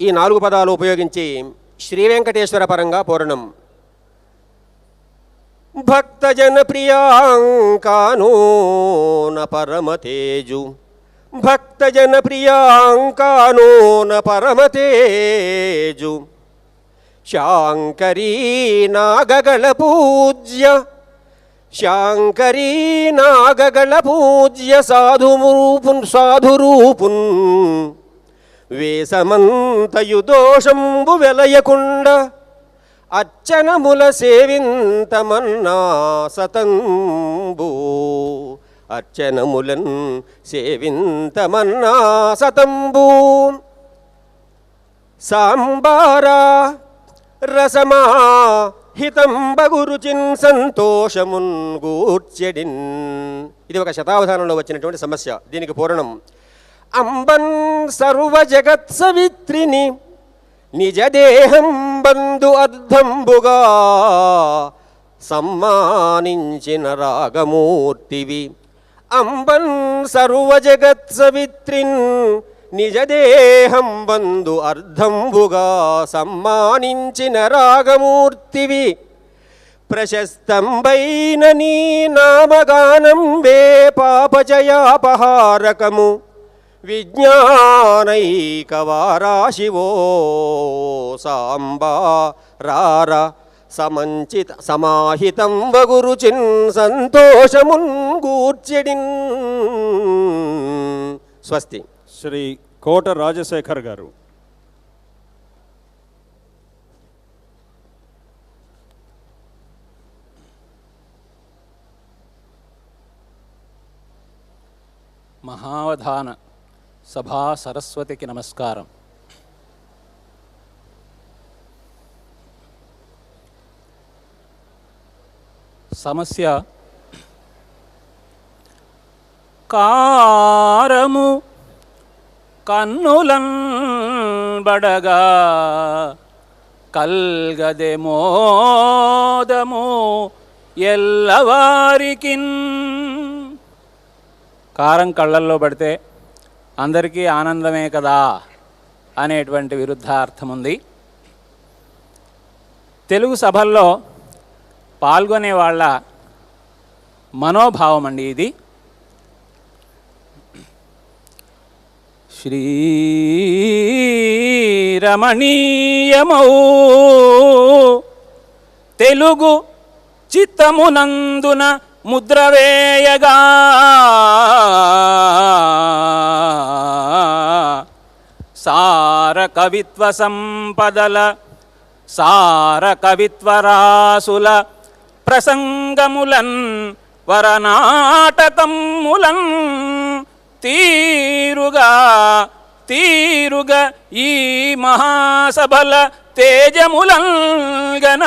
S13: ఈ 4 పదాలు ఉపయోగించి శ్రీ వెంకటేశ్వర పరంగా పూరణం. భక్తజన ప్రియాంకానోన పరమతేజు భక్తజన ప్రియాంకానోన పరమతేజు శాంకరీ నాగగళ పూజ్య శాంకరీ నాగగళ పూజ్య సాధురూపున్ వేసమంతయు దోషంబు వెలయకుండ అర్చనముల సేవింతమన్నా సతంబు అర్చనములన్ సేవింతమన్నా సతంబు. సాంబారా రసమా హితంబగురుచిన్ సంతోషమున్ గూర్చెడిన్. ఇది ఒక శతావధానంలో వచ్చినటువంటి సమస్య. దీనికి పూరణం అంబన్ సర్వ జగత్ సవిత్రిని నిజదేహం బంధు అర్ధంబుగా సమ్మానించిన రాగమూర్తివి. అంబన్ సర్వ జగత్ సవిత్రిన్ నిజదేహం బంధు అర్ధంబుగా సమ్మానించిన రాగమూర్తివి. ప్రశస్తంబైన నీ నామగానం వే పాపజయాపహారకము విజ్ఞానైకవారాశివో సాంబా రార సమంచిత సమాహితం వగురుచిన్ సంతోషమున్ గూర్చెడిన్. స్వస్తి.
S3: శ్రీ కోట రాజశేఖర్ గారు.
S14: మహావధాన సభా సరస్వతికి నమస్కారం. సమస్య కారము కన్నులన్ బడగా కల్గదె మోదము ఎల్లవారికిన్. కారం కళ్ళల్లో పడితే అందరికీ ఆనందమే కదా అనేటువంటి విరుద్ధార్థం ఉంది. తెలుగు సభల్లో పాల్గొనే వాళ్ళ మనోభావం అండి ఇది. శ్రీరమణీయమౌ తెలుగు చిత్తమునందున ముద్రవేయగా సార కవిత్వ సంపదల సార కవిత్వరాసుల ప్రసంగములన్ వరనాటకములన్ తీరుగా ఈ మహాసభల తేజములంగన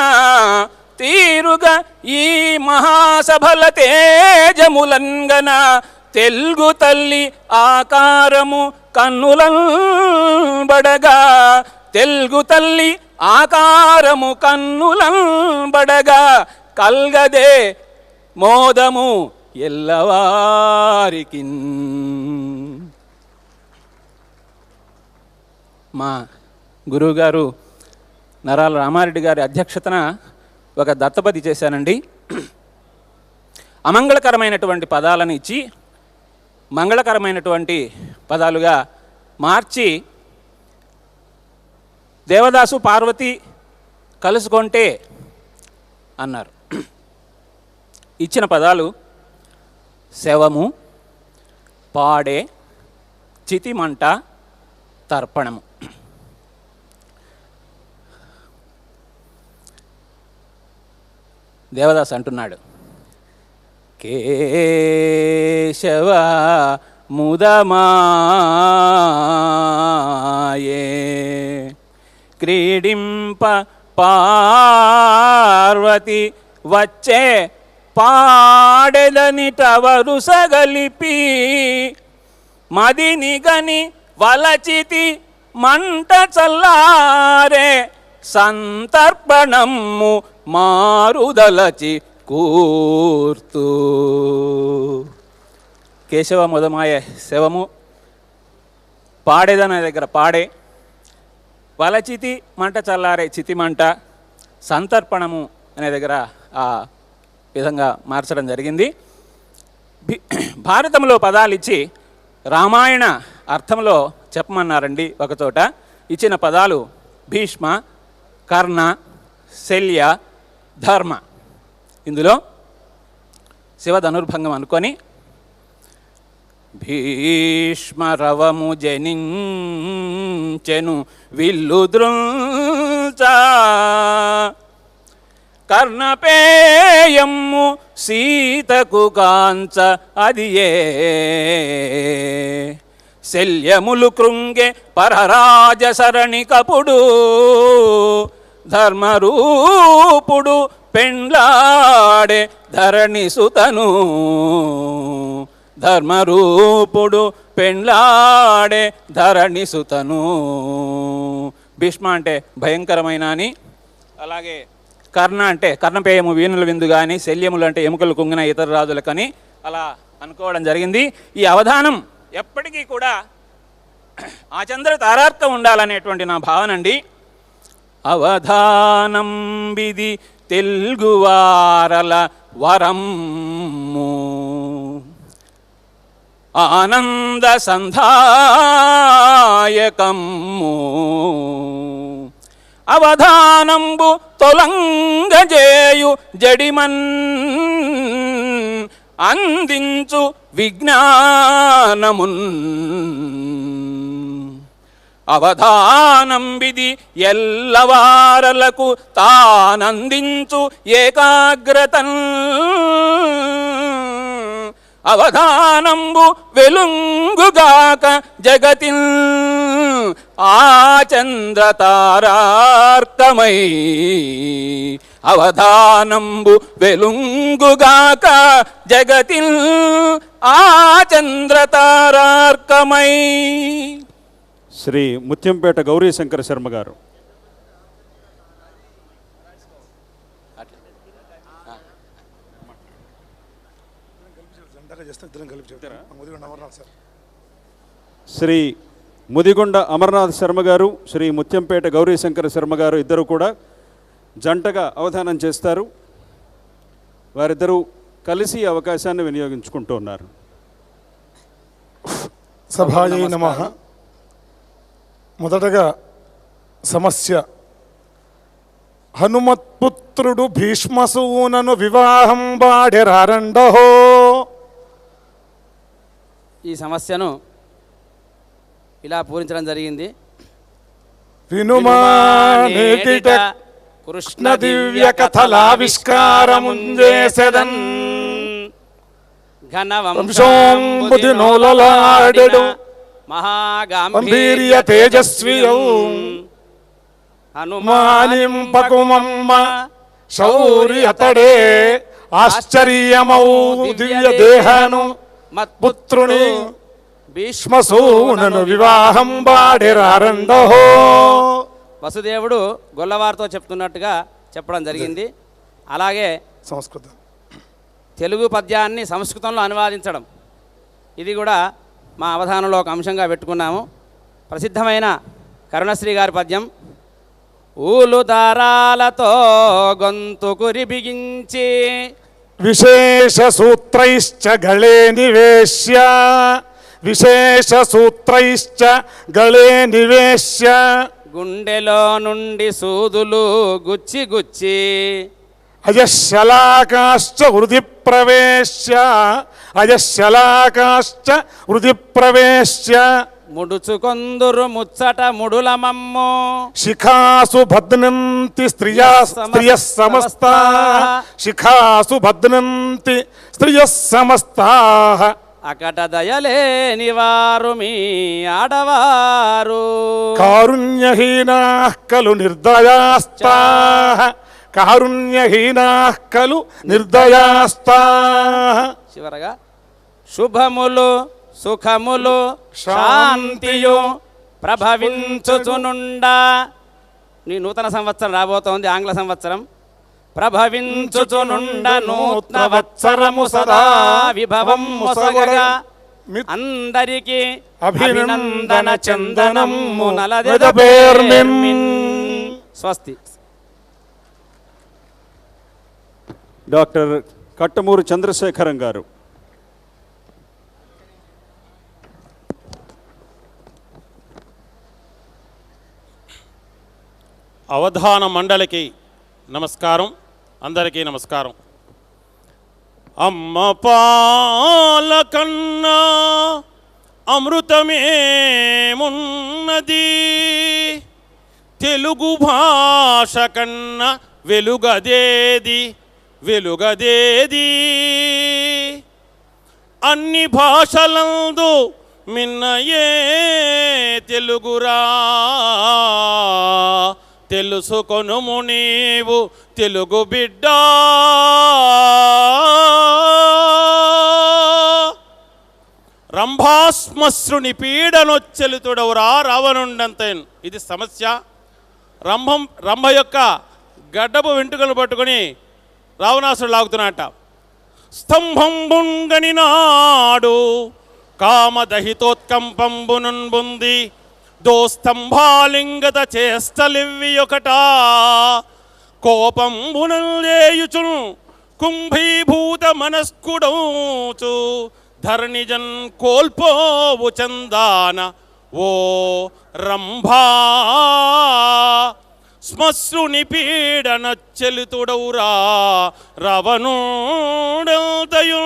S14: తీరుగా ఈ మహాసభల తేజములంగన తెలుగు తల్లి ఆకారము కన్నులం బడగా తెలుగు తల్లి ఆకారము కన్నులం బడగా కల్గదే మోదము ఎల్లవారికి. మా గురువుగారు నరాల రామారెడ్డి గారి అధ్యక్షతన ఒక దత్తపది చేశానండి. అమంగళకరమైనటువంటి పదాలను ఇచ్చి మంగళకరమైనటువంటి పదాలుగా మార్చి దేవదాసు పార్వతి కలుసుకుంటే అన్నారు. ఇచ్చిన పదాలు శవము, పాడే, చితిమంట, తర్పణము. దేవదాస్ అంటున్నాడు, కేశవ ముదమాయే క్రీడింప పార్వతి వచ్చే పాడెదనిట వరుసగలిపి మదినిగని వలచితి మంట చల్లారే సంతర్పణము మారుదలచి కూర్తు. కేశవ ముదమాయ శవము, పాడేదనే దగ్గర పాడే, వలచితి మంట చల్లారే చితిమంట, సంతర్పణము అనే దగ్గర ఆ విధంగా మార్చడం జరిగింది. భారతంలో పదాలు ఇచ్చి రామాయణ అర్థంలో చెప్పమన్నారండి. ఒకచోట ఇచ్చిన పదాలు భీష్మ, కర్ణ, శల్య, ధర్మ. ఇందులో శివధనుర్భంగం అనుకొని భీష్మరవము జనించెను విల్లుద్రుంచ కర్ణపేయమ్ము సీతకు కాంచ అదియే శల్యములు కృంగే పరరాజసరణి కపుడు ధర్మరూపుడు పెండ్లాడే ధరణి సుతను ధర్మరూపుడు పెండ్లాడే ధరణి సుతను. భీష్మ అంటే భయంకరమైన అని, అలాగే కర్ణ అంటే కర్ణపేయము వీణుల విందు కానీ, శల్యములు అంటే ఎముకలు కుంగిన ఇతర రాజులకని అలా అనుకోవడం జరిగింది. ఈ అవధానం ఎప్పటికీ కూడా ఆ చంద్ర తారార్కం ఉండాలనేటువంటి నా భావన అండి. అవధానం విధి తెలుగువారల వరమ్ము ఆనంద సంధాయకమ్ము అవధానంబు తొలంగజేయు జడిమన్ అందించు విజ్ఞానమున్ అవధానం విధి ఎల్లవారలకు తానందించు ఏకాగ్రతన్ అవధానంబు వెలుంగుగాక జగతిన్ ఆ చంద్ర తారార్కమై అవధానంబు వెలుంగుగాక జగతిన్ ఆ చంద్ర తారార్కమై.
S3: శ్రీ ముత్యంపేట గౌరీశంకర శర్మ గారు. శ్రీ ముదిగొండ అమర్నాథ్ శర్మ గారు, శ్రీ ముత్యంపేట గౌరీశంకర శర్మ గారు ఇద్దరు కూడా జంటగా అవధానం చేస్తారు. వారిద్దరూ కలిసి అవకాశాన్ని వినియోగించుకుంటూ ఉన్నారు.
S15: సభాయై నమః. మొదటగా సమస్య, హనుమత్పుత్రుడు భీష్మసూనను వివాహం బాడెరారండహో.
S16: ఈ సమస్యను ఇలా పూరించడం జరిగింది.
S15: వినుమా నేటిట కృష్ణ దివ్య కథలావిష్కారముంజేసెదన్ వంశోంబుది నోలలాడెడు మహాగంభీర్య తేజస్వియౌ హనుమానింపకుమమ్మ శౌరి అతడే ఆశ్చర్యమౌ దివ్య దేహను మత్పుత్రుని భీష్మసూనను వివాహం బాడెరారండహో.
S16: వసుదేవుడు గొల్లవారితో చెప్తున్నట్టుగా చెప్పడం జరిగింది. అలాగే
S15: సంస్కృతం
S16: తెలుగు పద్యాన్ని సంస్కృతంలో అనువాదించడం, ఇది కూడా మా అవధానంలో ఒక అంశంగా పెట్టుకున్నాము. ప్రసిద్ధమైన కరుణశ్రీ గారి పద్యం, ఊలు దారాలతో గొంతు కురి బిగించి
S15: విశేష సూత్రైశ్చ గళే నివేశ్య, విశేష సూత్రైశ్చ గళే నివేశ్య,
S16: గుండెలో నుండి సూదులు గుచ్చి గుచ్చి
S15: అజశలాకాశ్చ హృది ప్రవేశ్య, అజశలాకాశ్చ హృది ప్రవేశ్య,
S16: ముడుచుకొందురు ముచ్చట ముడుల మమ్ము
S15: శిఖాసు భద్నంతి స్త్రియా సమస్తా, శిఖాసు భద్నంతి స్త్రియ సమస్తా,
S16: అకట దయలేని వారు మీ ఆడవారు
S15: కారుణ్యహీనా కలు నిర్దయాస్తా, కారుణ్యహీనా కలు నిర్దయాస్తా.
S16: చివరగా శుభములు సుఖములు శాంతియు ప్రభవించుచునుండా. నీ నూతన సంవత్సరం రాబోతోంది, ఆంగ్ల సంవత్సరం. ప్రభవించుచునుండ నూతన వత్సరము సదా విభవం మొసగగా అందరికి అభినందన చందనము నలదెదబేర్మిన్. స్వస్తి.
S3: డాక్టర్ కట్టమూరు చంద్రశేఖరం గారు.
S17: అవధాన మండలికి నమస్కారం. అందరికీ నమస్కారం. అమ్మ పాల కన్నా అమృతమేమున్నది, తెలుగు భాష కన్నా వెలుగదేది, వెలుగదేది. అన్ని భాషలందు మిన్నయే తెలుగురా, తెలుసుకొనుము నీవు తెలుగు బిడ్డ. రంభాస్మశ్రుని పీడనొచ్చెలుతుడవురా రావణుండంతేన్. ఇది సమస్య. రంభ యొక్క గడ్డపు వెంట్రుకలు పట్టుకొని రావణాసుడు లాగుతున్నట. స్తంభంబుంగని నాడు కామదహితోత్కంపంబునుంబుంది, దోస్తంభాలింగత చేస్తలివ్వి ఒకట, కోపంబునలేయుచును కుంభీభూత మనస్కుడౌచు, ధరణిజన్ కోల్పోవు చందాన ఓ రంభా. శ్మశ్రుని పీడనొచ్చెలుతుడవురా రావణుడెల్తయు.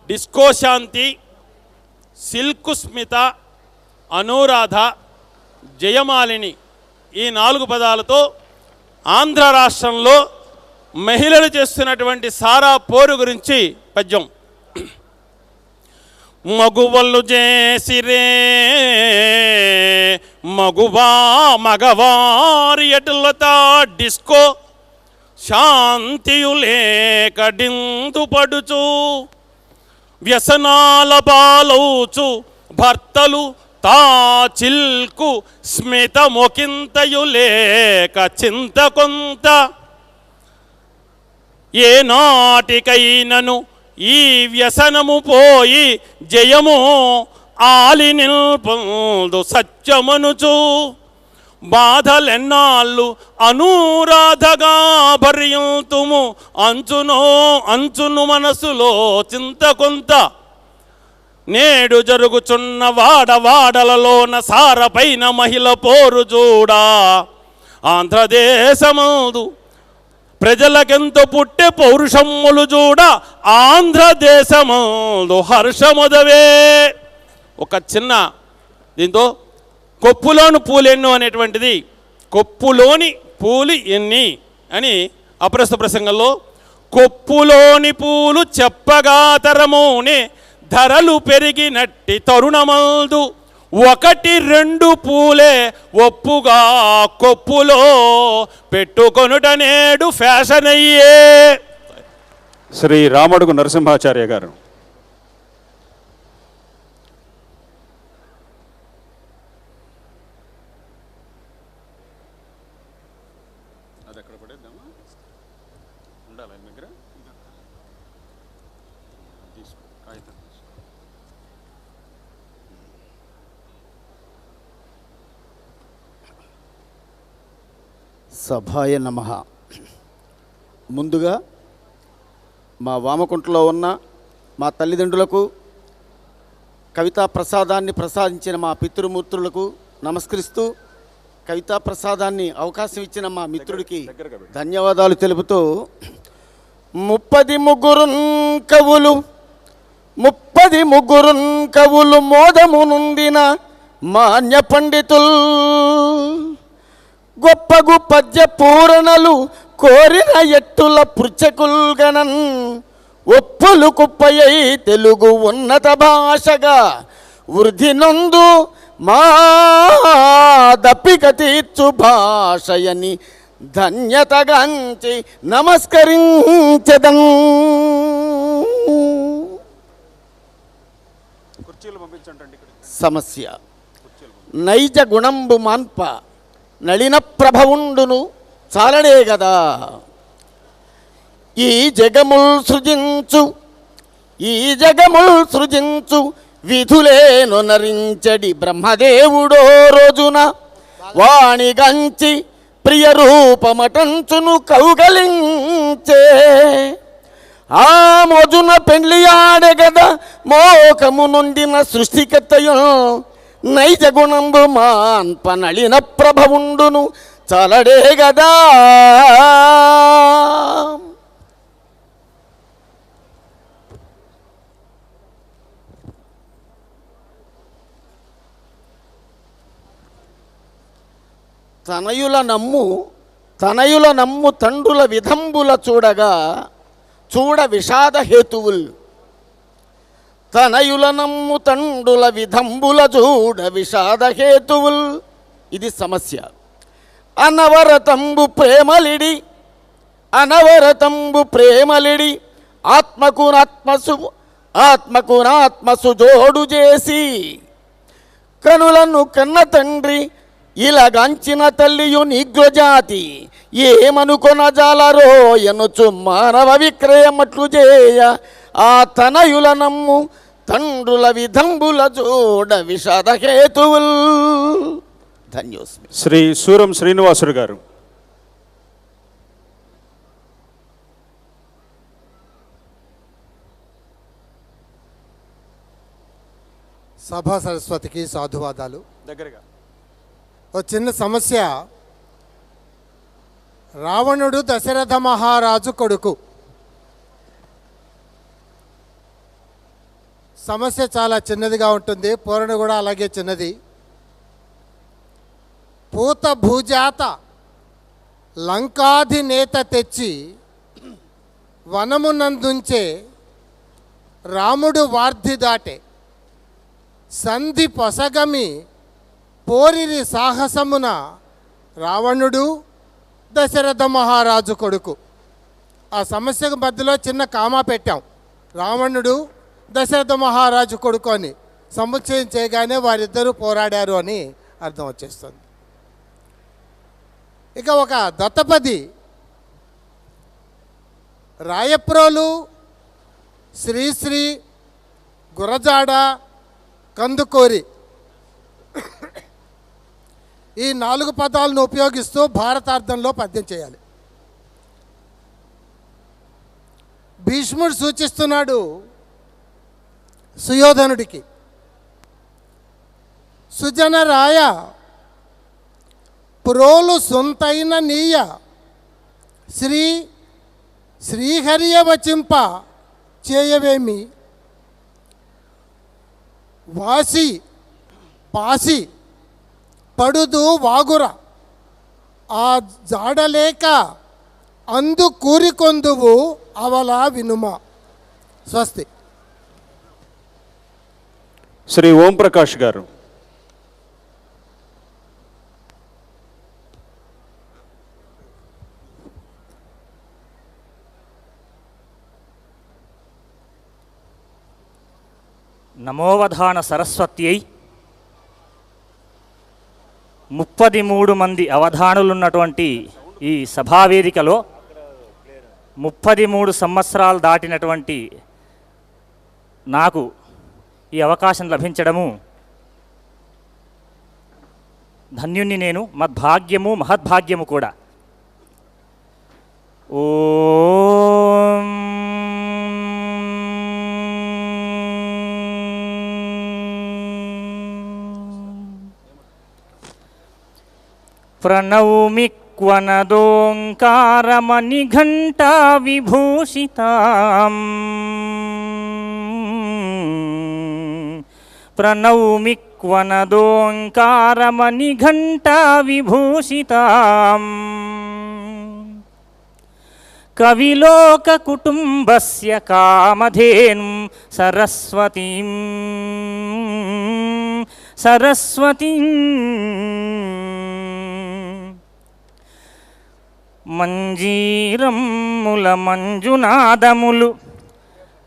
S17: డిస్కో శాంతి, సిల్కు స్మిత, అనురాధ, జయమాలిని ఈ 4 పదాలతో ఆంధ్ర రాష్ట్రంలో మహిళలు చేస్తున్నటువంటి సారా పోరు గురించి పద్యం. మగువలు చేసిరే మగువా మగవారి ఎటులతా డిస్కో, శాంతియు లేక డిందు పడుచు, వ్యసనాల పాలవుచు భర్తలు తా చిల్కు స్మిత మొకింతయు లేక చింత కొంత. ఏ నాటికైనను ఈ వ్యసనము పోయి జయము ఆలి నిల్పొందు సత్యమనుచు బాధలెన్నాళ్ళు అనురాధగా భర్యంతుము అంచును మనసులో చింత కొంత నేడు జరుగుచున్న వాడవాడలలోన సారపైన మహిళ పోరు చూడా ఆంధ్రదేశమందు ప్రజలకెంతో పుట్టే పౌరుషమ్ములు చూడ ఆంధ్రదేశమందు హర్షముదవే. ఒక చిన్న దీంతో కొప్పులోని పూలెన్ను అనేటువంటిది కొప్పులోని పూలు ఎన్ని అని అప్రస్తుత ప్రసంగంలో కొప్పులోని పూలు చెప్పగా తరమునే ధరలు పెరిగినట్టి తరుణమందు 1-2 పూలే ఒప్పుగా కొప్పులో పెట్టుకొనుట నేడు ఫ్యాషన్ అయ్యే.
S3: శ్రీ రామడుగు నరసింహాచార్య గారు.
S12: సభాయ నమః. ముందుగా మా వామకుంటలో ఉన్న మా తల్లిదండ్రులకు కవితా ప్రసాదాన్ని ప్రసాదించిన మా పితృమూర్తులకు నమస్కరిస్తూ కవితా ప్రసాదాన్ని అవకాశం ఇచ్చిన మా మిత్రుడికి ధన్యవాదాలు తెలుపుతూ 33 కవులు మోదము నుండిన మాన్య పండితుల్ గొప్పగు పద్య పూరణలు కోరిన ఎట్టుల పృచ్చకుల్గనన్ ఒప్పులు కుప్పయై తెలుగు ఉన్నత భాషగా వృద్ధి నొందు మా దప్పిక తీర్చు భాషయని ధన్యతగాంచి నమస్కరించదం. సమస్య నైజ గుణంబు మాన్ప నళిన ప్రభవుండును చాలనే గదా. ఈ జగముల్ సృజించు విధులేను నరించడి బ్రహ్మదేవుడో రోజున వాణిగంచి ప్రియ రూపమటంచును కౌగలించే. ఆ మోజున పెండ్లియాడే గదా మోకము నొందిన సృష్టికర్తయు నైజ గుణంబు మాన్ప నళిన ప్రభవుండును చాలడే గదా. తనయుల నమ్ము తండ్రుల విధంబుల చూడ విషాద హేతువుల్. తనయుల నమ్ము తండ్రుల విధంబుల చూడ విషాద హేతువుల్. ఇది సమస్య. అనవరతంబు ప్రేమలిడి ఆత్మకునాత్మసు జోడు చేసి కనులను కన్న తండ్రి ఇలాగాంచిన తల్లియు నిగ్రజాతి ఏమనుకొన జాలరో ఎనుచు మానవ విక్రయమట్లు చేయ. ఆ తనయుల నమ్ము తండ్రుల విధంబుల చూడ విషాద హేతువుల్. ధన్యోస్మి.
S3: శ్రీ సూరం శ్రీనివాసుడు గారు.
S18: సభా సరస్వతికి సాధువాదాలు.
S3: దగ్గరగా
S18: ఓ చిన్న సమస్య. రావణుడు దశరథ మహారాజు కొడుకు. సమస్య చాలా చిన్నదిగా ఉంటుంది, పూరణ కూడా అలాగే చిన్నది. పూత భూజాత లంకాధినేత తెచ్చి వనమునందుంచే రాముడు వార్ధి దాటే సంధి పొసగమి పోరిరి సాహసమున రావణుడు దశరథ మహారాజు కొడుకు. ఆ సమస్యకు మధ్యలో చిన్న కామా పెట్టాం. రావణుడు దశరథ మహారాజు కొడుకు అని సముచ్చయం చేయగానే వారిద్దరూ పోరాడారు అని అర్థం వచ్చేస్తుంది. ఇక ఒక దత్తపది రాయప్రోలు శ్రీశ్రీ, గురజాడ, కందుకూరి ఈ 4 పదాలను ఉపయోగిస్తూ భారతార్థంలో పద్యం చేయాలి. భీష్ముడు సూచిస్తున్నాడు సుయోధనుడికి, సుజనరాయ ప్రోలు సొంతైన నీయ శ్రీహరియ వచింప చేయవేమి, వాసి పాసి పడుదు వాగుర ఆ జాడలేక అందు కూరికొందువు అవలా వినుమా. స్వస్తి.
S3: శ్రీ ఓం ప్రకాష్ గారు.
S19: నమోవధాన సరస్వత్యై 33 మంది అవధానులున్నటువంటి ఈ సభావేదికలో 33 సంవత్సరాలు దాటినటువంటి నాకు ఈ అవకాశం లభించడము ధన్యుణ్ణి నేను, మద్భాగ్యము మహద్భాగ్యము కూడా. ఓం ప్రణౌమిక్వనదోంకారమణిఘంటా విభూషితాం ప్రణౌమిక్వనదోంకారమణిఘంటా విభూషితాం కవిలోక కుటుంబస్య కామధేనుం సరస్వతీం మంజీరమ్ముల మంజునాదములు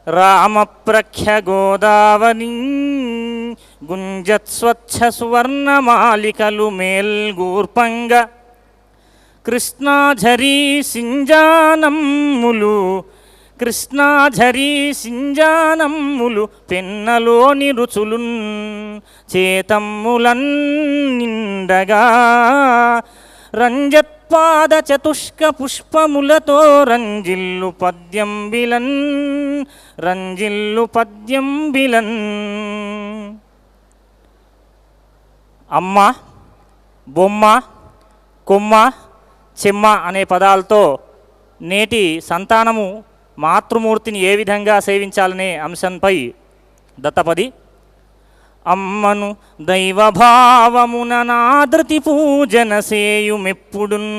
S19: రామప్రఖ్య గోదావరి గుంజత్స్వచ్ఛ సువర్ణమాలికలు మేల్గూర్పంగ కృష్ణాఝరీ సింజానమ్ములు కృష్ణాఝరీ సింజానమ్ములు పెన్నలోని రుచులున్ చేతమ్ములన్ నిండగా రంజత్పాద చతుష్క పుష్పములతో రంజిల్లు పద్యంబిలన్ రంజిల్లు పద్యంబిలన్. అమ్మ, బొమ్మ, కొమ్మ, చెమ్మ అనే పదాలతో నేటి సంతానము మాతృమూర్తిని ఏ విధంగా సేవించాలనే అంశంపై దత్తపది. అమ్మను దైవభావమున నాదృతి పూజన సేయుమెప్పుడున్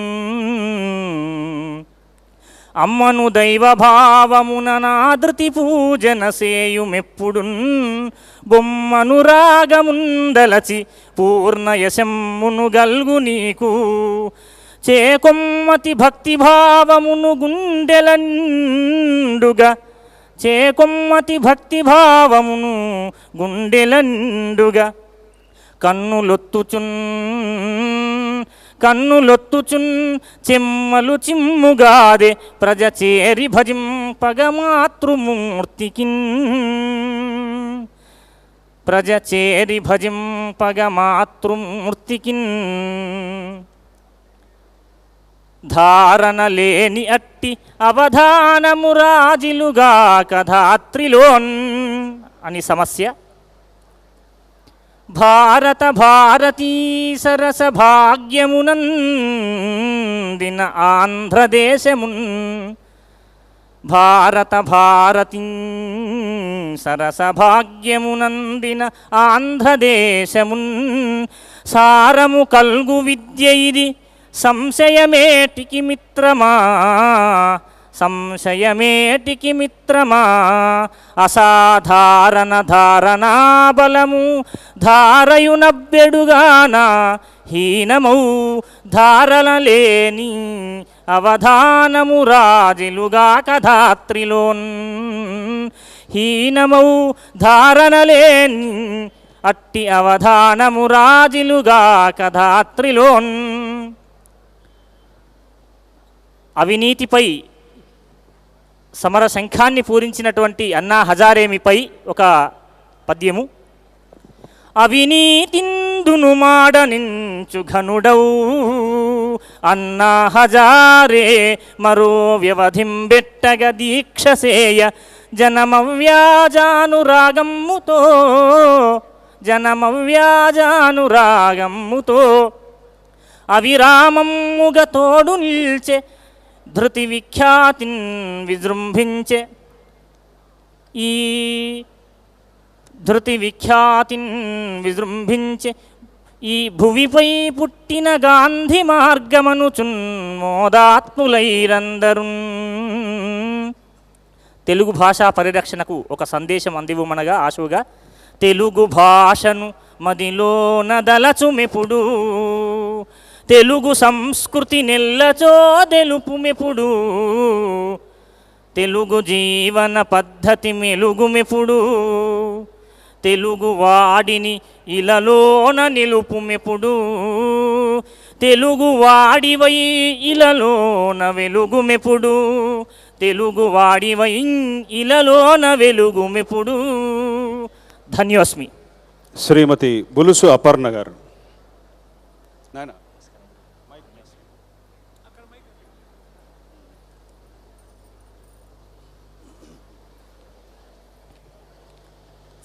S19: అమ్మను దైవభావమున నాదృతి పూజన సేయుమెప్పుడున్ బొమ్మను రాగముందలచి పూర్ణయశమ్మును గల్గు నీకు చేకొమ్మతి భక్తిభావమును గుండెలండుగా చేకొమ్మతి భక్తిభావమును గుండెలండుగా కన్నులొత్తుచున్ చెమ్మలు చిమ్ముగాదే ప్రజ చేరి భజింపగ మాతృమూర్తికిన్ ప్రజ చేరి భజింపగ మాతృమూర్తికిన్ ధారణ లేని అట్టి అవధానము రాజిలుగా కధాత్రిలోన్ అని సమస్య. భారత భారతీ సరస భాగ్యమునందిన ఆంధ్రదేశమున్ భారత భారతీ సరస భాగ్యమునందిన ఆంధ్రదేశమున్ సారము కల్గు విద్య ఇది సంశయమేటికి మిత్రమా సంశయమేటికి మిత్రమా అసాధారణ ధారణాబలము ధారయునబ్బెడుగాన హీనమౌ ధారణ లేని అవధానము రాజిలుగా కధాత్రిలోన్ హీనమౌ ధారణ లేని అట్టి అవధానము రాజిలుగా కధాత్రిలోన్. అవినీతిపై సమర శంఖాన్ని పూరించినటువంటి అన్నా హజారేమిపై ఒక పద్యము. అవినీతిందును మాడనించు ఘనుడవు అన్నా హజారే మరో వ్యవధింబెట్టగ దీక్షసేయ జనమవ్యాజానురాగమ్ముతో అవిరామమ్ముగ తోడు నిల్చే ధృతి విఖ్యాతిన్ విజృంభించే ఈ ధృతి విఖ్యాతిన్ విజృంభించే ఈ భువిపై పుట్టిన గాంధీ మార్గమనుచున్ మోదాత్ములైరందరు. తెలుగు భాషా పరిరక్షణకు ఒక సందేశం అందివ్వమనగా ఆశువుగా తెలుగు భాషను మదిలోన దలచుమెప్పుడు తెలుగు సంస్కృతి నెల్లచో తెలుపుమెప్పుడు తెలుగు జీవన పద్ధతి మెలుగుమెప్పుడు తెలుగు వాడిని ఇలలోన నిలుపుమెప్పుడు తెలుగు వాడివై ఇలలోన వెలుగుమెప్పుడు తెలుగు వాడివై ఇలలోన వెలుగుమెప్పుడు. ధన్యోస్మి.
S3: శ్రీమతి బులుసు అపర్ణ గారు.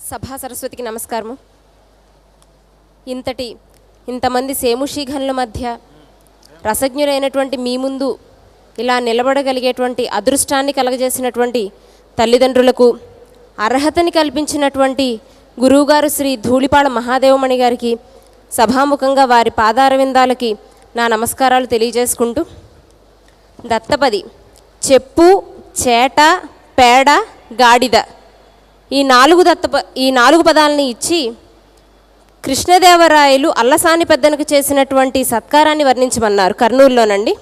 S20: సభా సరస్వతికి నమస్కారము. ఇంతమంది సేముషీఘనుల మధ్య రసజ్ఞులైనటువంటి మీ ముందు ఇలా నిలబడగలిగేటువంటి అదృష్టాన్ని కలగజేసినటువంటి తల్లిదండ్రులకు, అర్హతని కల్పించినటువంటి గురువుగారు శ్రీ ధూళిపాళ మహాదేవమణి గారికి సభాముఖంగా వారి పాదారవిందాలకి నా నమస్కారాలు తెలియజేసుకుంటూ, దత్తపది చెప్పు, చేట, పేడ, గాడిద ఈ నాలుగు పదాలని ఇచ్చి కృష్ణదేవరాయలు అల్లసాని పెద్దనకు చేసినటువంటి సత్కారాన్ని వర్ణించమన్నారు కర్నూలులోనండి.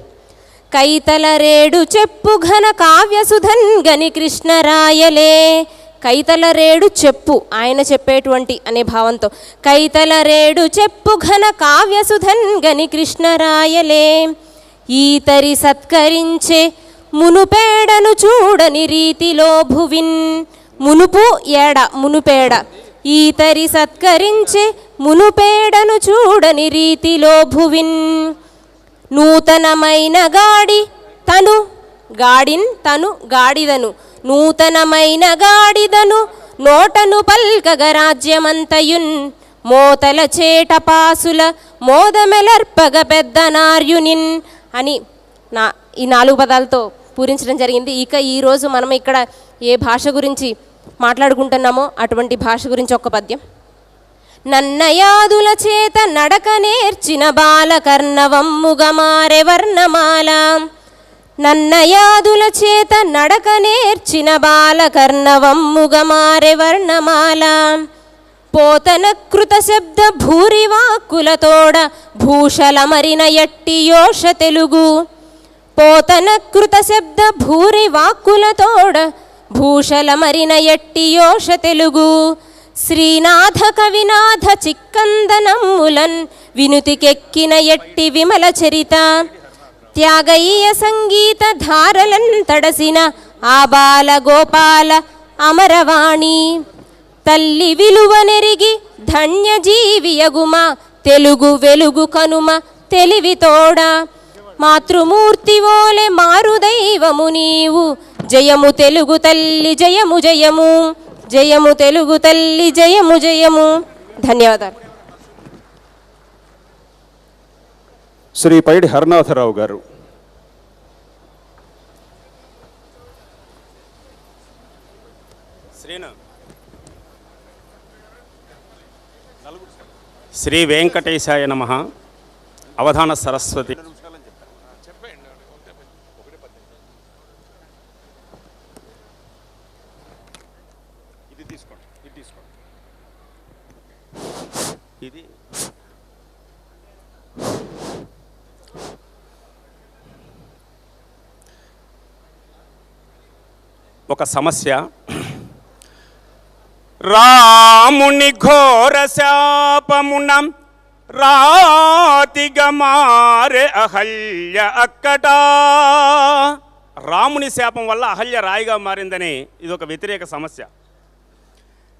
S20: కైతల రేడు చెప్పు ఘన కావ్యసుధన్ గని కృష్ణరాయలే. కైతల రేడు చెప్పు, ఆయన చెప్పేటువంటి అనే భావంతో కైతల రేడు చెప్పు ఘన కావ్యసుధన్ గని కృష్ణరాయలే. ఈతరి సత్కరించే మునుపేడను చూడని రీతిలో భువిన్. మునుపు ఏడ మునుపేడ. ఈతరి సత్కరించే మునుపేడను చూడని రీతిలో భువిన్. నూతనమైన గాడి తను తను గాడిదను నూతనమైన గాడిదను నోటను పల్కగ రాజ్యమంతయున్. మోతల చేటపాసుల మోదమెలర్పగ పెద్ద నార్యునిన్ అని ఈ 4 పదాలతో పూరించడం జరిగింది. ఇక ఈరోజు మనం ఇక్కడ ఏ భాష గురించి మాట్లాడుకుంటున్నామో అటువంటి భాష గురించి ఒక పద్యం. నన్నయాదుల చేత నడక నేర్చిన బాలకర్ణవమ్ముగా మారె వర్ణమాల. నన్నయాదుల చేత నడక నేర్చిన బాలకర్ణవమ్ముగా మారె వర్ణమాల. పోతన కృత శబ్ద భూరివాక్కులతోడ భూషల మరిన ఎట్టి యోష తెలుగు. పోతన కృత శబ్ద భూరివాక్కులతోడ భూషల మరిన ఎట్టి యోష తెలుగు. శ్రీనాథ కవినాథ చిక్కందనమ్ములన్ వినుతికెక్కిన ఎట్టి విమల చరిత. త్యాగయ్య సంగీత ధారలన్ తడసిన ఆ బాల గోపాల అమరవాణి. తల్లి విలువనెరిగి ధన్య జీవియగుమ తెలుగు వెలుగు కనుమ తెలివితోడ. మాతృమూర్తి ఓలె మారు దైవము నీవు. జయము తెలుగు తల్లి జయము జయము. జయము తెలుగు తల్లి జయము జయము. ధన్యవాదాలు.
S3: శ్రీ పైడి హరినాథరావు గారు.
S5: శ్రీ వెంకటేశాయ నమః. అవధాన సరస్వతి. ఇది ఒక సమస్య. రాముని ఘోర శాపమునం రాతిగా మారె అహల్య అక్కట.
S21: రాముని శాపం వల్ల అహల్య రాయిగా మారిందని ఇదొక వ్యతిరేక సమస్య.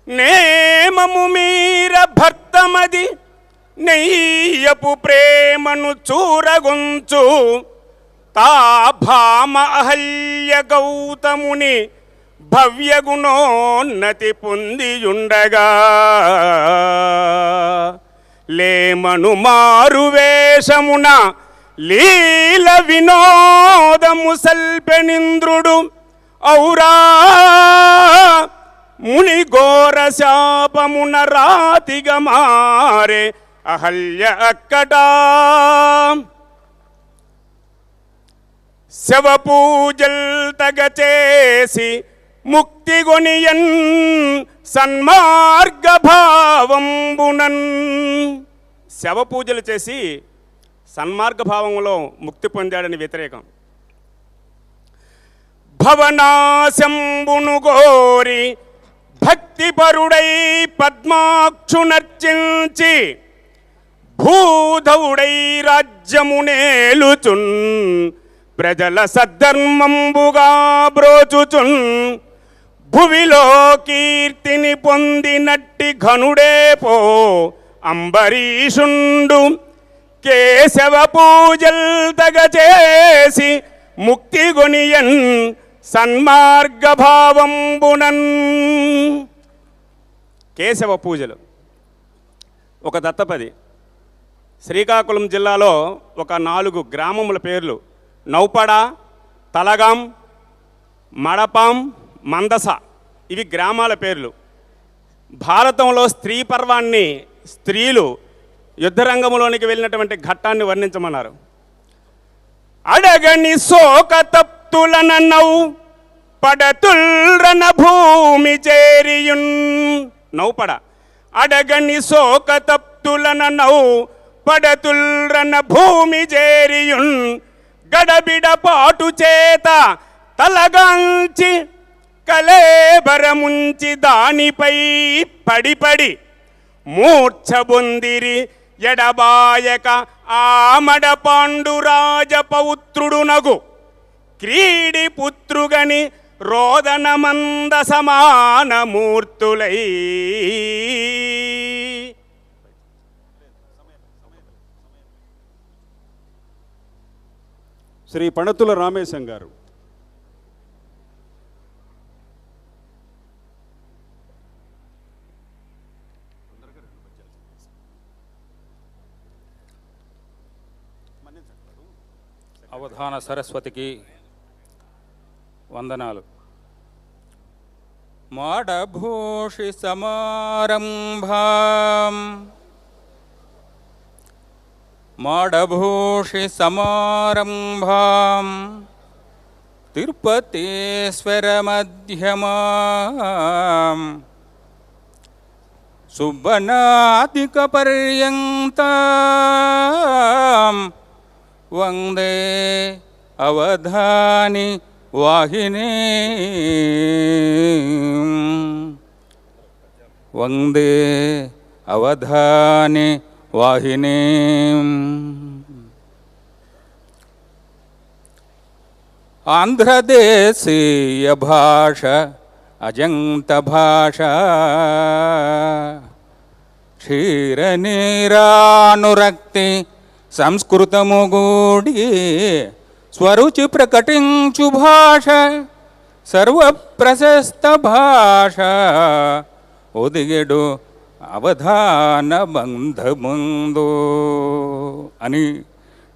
S21: నేమము మీర భర్తమది నెయ్యపు ప్రేమను చూరగొంచు తా భామ అహల్య గౌతముని భవ్యగుణోన్నతి పొందియుండగా లేమను మారువేషమున లీల వినోదము సల్పెనింద్రుడు ఔరా ముని ఘోర శాపమున రాతిగా మారే అహల్య అక్కట శవ పూజల్ తగ చేసి ముక్తిగొనియన్ సన్మార్గ భావంబునన్. శవ పూజలు చేసి సన్మార్గ భావంలో ముక్తి పొందాడని వ్యతిరేకం. భవనాశంబును గోరి భక్తిపరుడై పద్మాక్షునర్చించి భూధవుడై రాజ్యమునేలుచున్ ప్రజల సద్ధర్మంబుగా బ్రోచుచున్ భువిలో కీర్తిని పొందినట్టి ఘనుడే పో అంబరీషుండు. కేశవ పూజల్ తగ చేసి ముక్తిగొనియన్ సన్మార్గ భావంబునన్. కేశవ పూజలు ఒక దత్తపది. శ్రీకాకుళం జిల్లాలో ఒక 4 గ్రామముల పేర్లు నౌపడ, తలగాం, మడపాం, మందస. ఇవి గ్రామాల పేర్లు. భారతంలో స్త్రీ పర్వాన్ని స్త్రీలు యుద్ధరంగంలోనికి వెళ్ళినటువంటి ఘట్టాన్ని వర్ణించమన్నారు. అడగని శోక తప్తులనౌ పడతుల్రన భూమి చేరియున్. నౌపడ అడగని శోక తప్తులనౌ పడతుల్రన భూమి చేరియున్ గడబిడ పాటు చేత తలగాంచి కలేబరముంచి దానిపై పడిపడి మూర్ఛబొందిరి ఎడబాయక ఆమడ పాండురాజ పౌత్రుడునగు క్రీడి పుత్రుగని రోదన మంద సమాన మూర్తులై.
S3: శ్రీ పణతుల రామేశం గారు.
S14: అవధాన సరస్వతికి వందనాలు. మాడభూషి సమారంభాం మాడభూషి సమారంభాం తిరుపతేశ్వర మధ్యమాం సుబ్బనాదిక పర్యంతాం వందే అవధాని వాహినీ వందే అవధాని వాహినీ. ఆంధ్రదేశీయ భాష అజంత భాష క్షీరనీరానురక్తి సంస్కృతము గూడి స్వరుచి ప్రకటించు భాష సర్వప్రశస్త భాష ఒదిగెడు అవధాన బంధముందు అని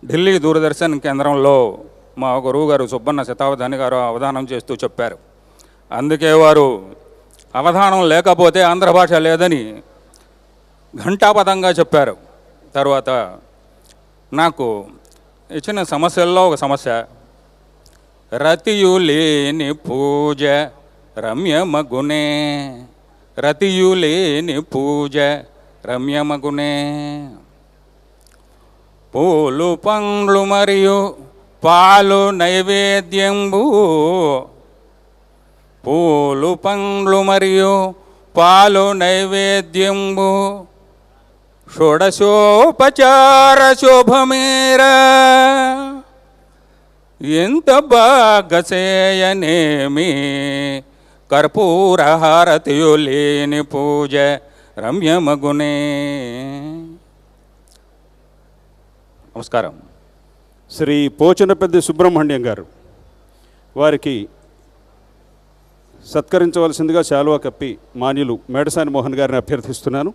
S14: ఢిల్లీ దూరదర్శన్ కేంద్రంలో మా గురువుగారు సుబ్బన్న శతావధాని గారు అవధానం చేస్తూ చెప్పారు. అందుకే వారు అవధానం లేకపోతే ఆంధ్ర భాష లేదని ఘంటాపదంగా చెప్పారు. తర్వాత నాకు ఇచ్చిన సమస్యల్లో ఒక సమస్య, రతియు లేని పూజ రమ్యమగునే, రతియు లేని పూజ రమ్యమగునే. పూలు పండ్లు మరియు పాలు నైవేద్యంబు, పూలు పండ్లు మరియు పాలు నైవేద్యంబు షోడశోపచార శోభమేర. ఎంత బాగసేయనేమి కర్పూర హారతియు లేని పూజ రమ్యమగునే. నమస్కారం.
S3: శ్రీ పోచనపెద్ది సుబ్రహ్మణ్యం గారు వారికి సత్కరించవలసిందిగా శాలువా కప్పి మాన్యులు మేడసాని మోహన్ గారిని అభ్యర్థిస్తున్నాను.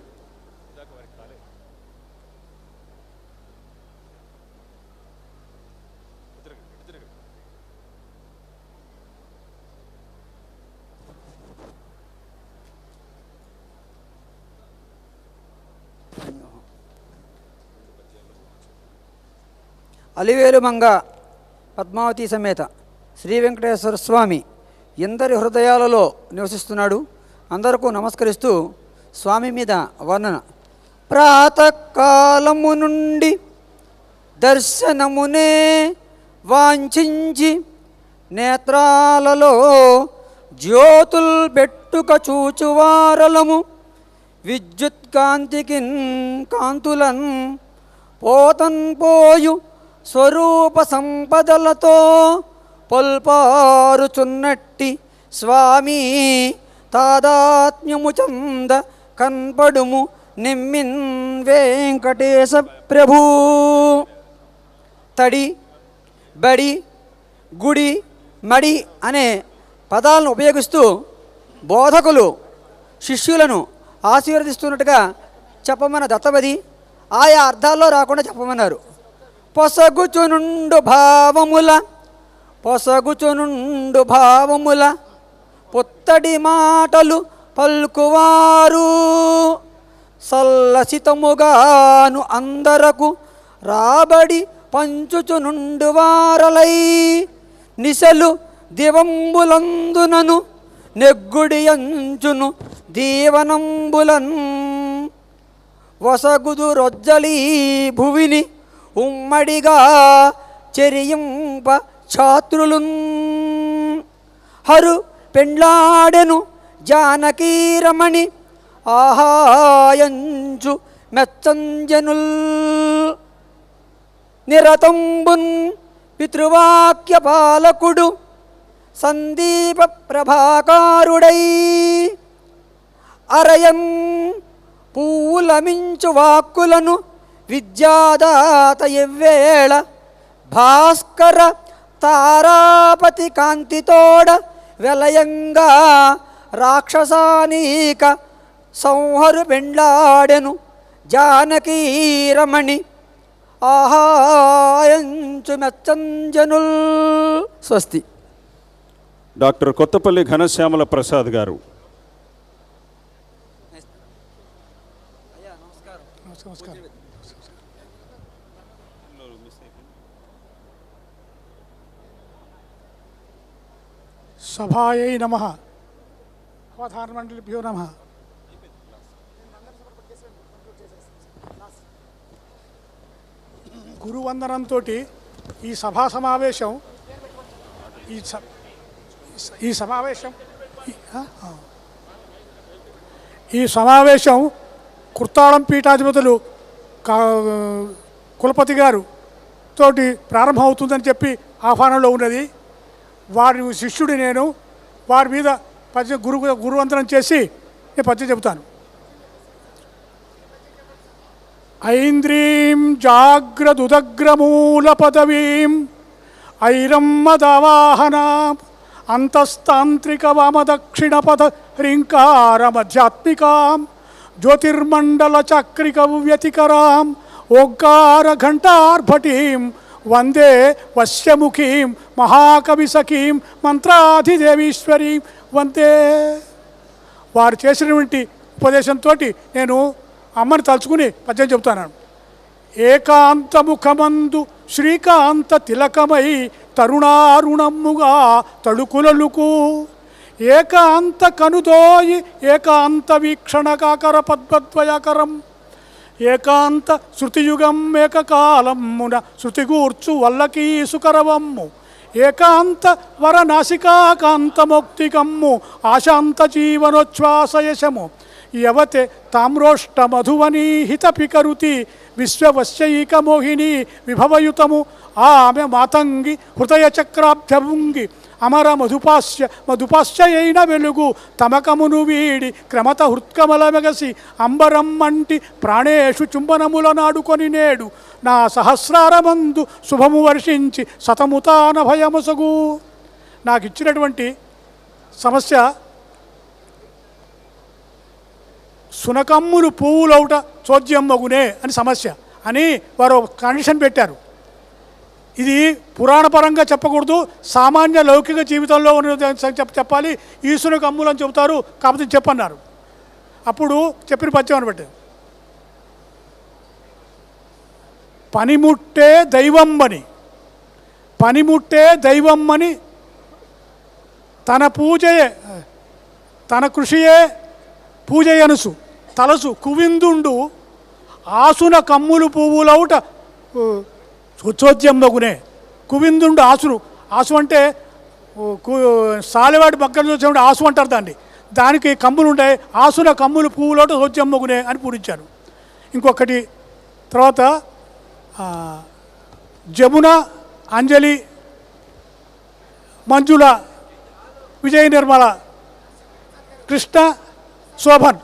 S2: అలివేలుమంగ పద్మావతి సమేత శ్రీ వెంకటేశ్వర స్వామి ఎందరి హృదయాలలో నివసిస్తున్నాడు. అందరికీ నమస్కరిస్తూ స్వామి మీద వర్ణన. ప్రాతకాలము నుండి దర్శనమునే వాంఛించి నేత్రాలలో జ్యోతుల్ పెట్టుక చూచువారలము విద్యుత్ కాంతికి కాంతులన్ పోతన్ పోయు స్వరూప సంపదలతో పొల్పారుచున్నట్టి స్వామి తాదాత్మ్యము చంద కన్పడుము నిమ్మిన్ వెంకటేశ ప్రభు. తడి, బడి, గుడి, మడి అనే పదాలను ఉపయోగిస్తూ బోధకులు శిష్యులను ఆశీర్వదిస్తున్నట్టుగా చెప్పమన్న దత్తపది ఆయా అర్థాల్లో రాకుండా చెప్పమన్నారు. పొసగుచునుండు భావముల పొత్తడి మాటలు పలుకువారు సల్లసితముగాను అందరకు రాబడి పంచుచునుండు వారలై నిశలు దివంబులందునను నెగ్గుడి అంచును దీవనంబులన్ వసగుదు రొజ్జలీ భువిని ఉమ్మడిగా చెరియింప ఛాత్రులున్ హరు పెండ్లాడెను జానకీరమణి ఆహాయంచు మెచ్చంజనుల్ నిరతంబున్ పితృవాక్య పాలకుడు సందీప ప్రభాకారుడై అరయన్ పూలమించు వాక్కులను విద్యాదాత ఎవ్వేళ భాస్కర తారాపతి కాంతితోడ వెలయంగా రాక్షసానీక సంహరు పెండ్లాడెను జానకీరమణి ఆహాయంచు మెచ్చంజనుల్. స్వస్తి.
S3: డాక్టర్ కొత్తపల్లి ఘనశ్యామల ప్రసాద్ గారు.
S8: సభాయై నమః. అవధాన మండలిభ్యో నమః. గురువందనంతో ఈ సభా సమావేశం ఈ సమావేశం కుర్తాళం పీఠాధిపతులు కులపతి గారు తోటి ప్రారంభమవుతుందని చెప్పి ఆహ్వానంలో ఉన్నది. వారి శిష్యుడి నేను వారి మీద పద్యం గురువందనం చేసి నేను పద్యం చెబుతాను. ఐంద్రీం జాగ్రదుదగ్రమూల పదవీం ఐరమ్మదవాహనాం అంతస్తాంత్రిక వామదక్షిణపద హ్రీంకారమధ్యాత్మికాం జ్యోతిర్మండల చక్రిక వ్యతికరాం ఓంకార ఘంటార్భటీం వందే వశ్యముఖీం మహాకవి సఖీం మంత్రాధిదేవీశ్వరీం వందే. వారు చేసినటువంటి ఉపదేశంతో నేను అమ్మని తలుచుకుని పద్యం చెబుతాను. ఏకాంతముఖమందు శ్రీకాంత తిలకమై తరుణారుణమ్ముగా తడుకులలుకు ఏకాంత కనుదోయి ఏకాంత వీక్షణ కాకర పద్మద్వయకరం ఏకాంత శృతియుగం ఏకకాలమ్మున శృతిగూర్చు వల్లకీ సుకరవమ్ము ఏకాంత వరనాసికాకాంతమౌక్తికమ్ము ఆశాంత జీవనోచ్ఛ్వాసయశము యవతే తామ్రోష్ట మధువనీహిత పికరుతి విశ్వవశ్యైక మోహిని విభవయుతము ఆమె మాతంగి హృదయ చక్రాభ్యభుంగి అమర మధుపాస్యైన వెలుగు తమకమును వీడి క్రమత హృత్కమలమెగసి అంబరం అంటి ప్రాణేషు చుంబనముల నాడుకొని నేడు నా సహస్రారమందు శుభము వర్షించి సతముతాన భయముసగు. నాకు ఇచ్చినటువంటి సమస్య సునకమ్ములు పువ్వులౌట చోద్యమ్మగునే అని సమస్య అని వారు కండిషన్ పెట్టారు. ఇది పురాణపరంగా చెప్పకూడదు, సామాన్య లౌకిక జీవితంలో ఉన్న చెప్పాలి. ఈశ్వరునికి అమ్ములు అని చెబుతారు, కాకపోతే చెప్పన్నారు. అప్పుడు చెప్పిన పద్యం అని పెట్టారు. పనిముట్టే దైవమ్మని, పనిముట్టే దైవమ్మని తన పూజయే తన కృషియే పూజయనుసు తలసు కువిందుండు ఆసున కమ్ములు పువ్వులౌట చోద్యంబగునే. కువిందుండు ఆసును, ఆసు అంటే సాలెవాడి పక్కన చూసినప్పుడు ఆసు అంటారు దాన్ని. దానికి కమ్ములు ఉంటాయి. ఆసున కమ్ములు పువ్వులౌట చోద్యంబగునే అని పూరించారు. ఇంకొకటి తర్వాత జమున, అంజలి, మంజుల, విజయ నిర్మల, కృష్ణ, శోభన్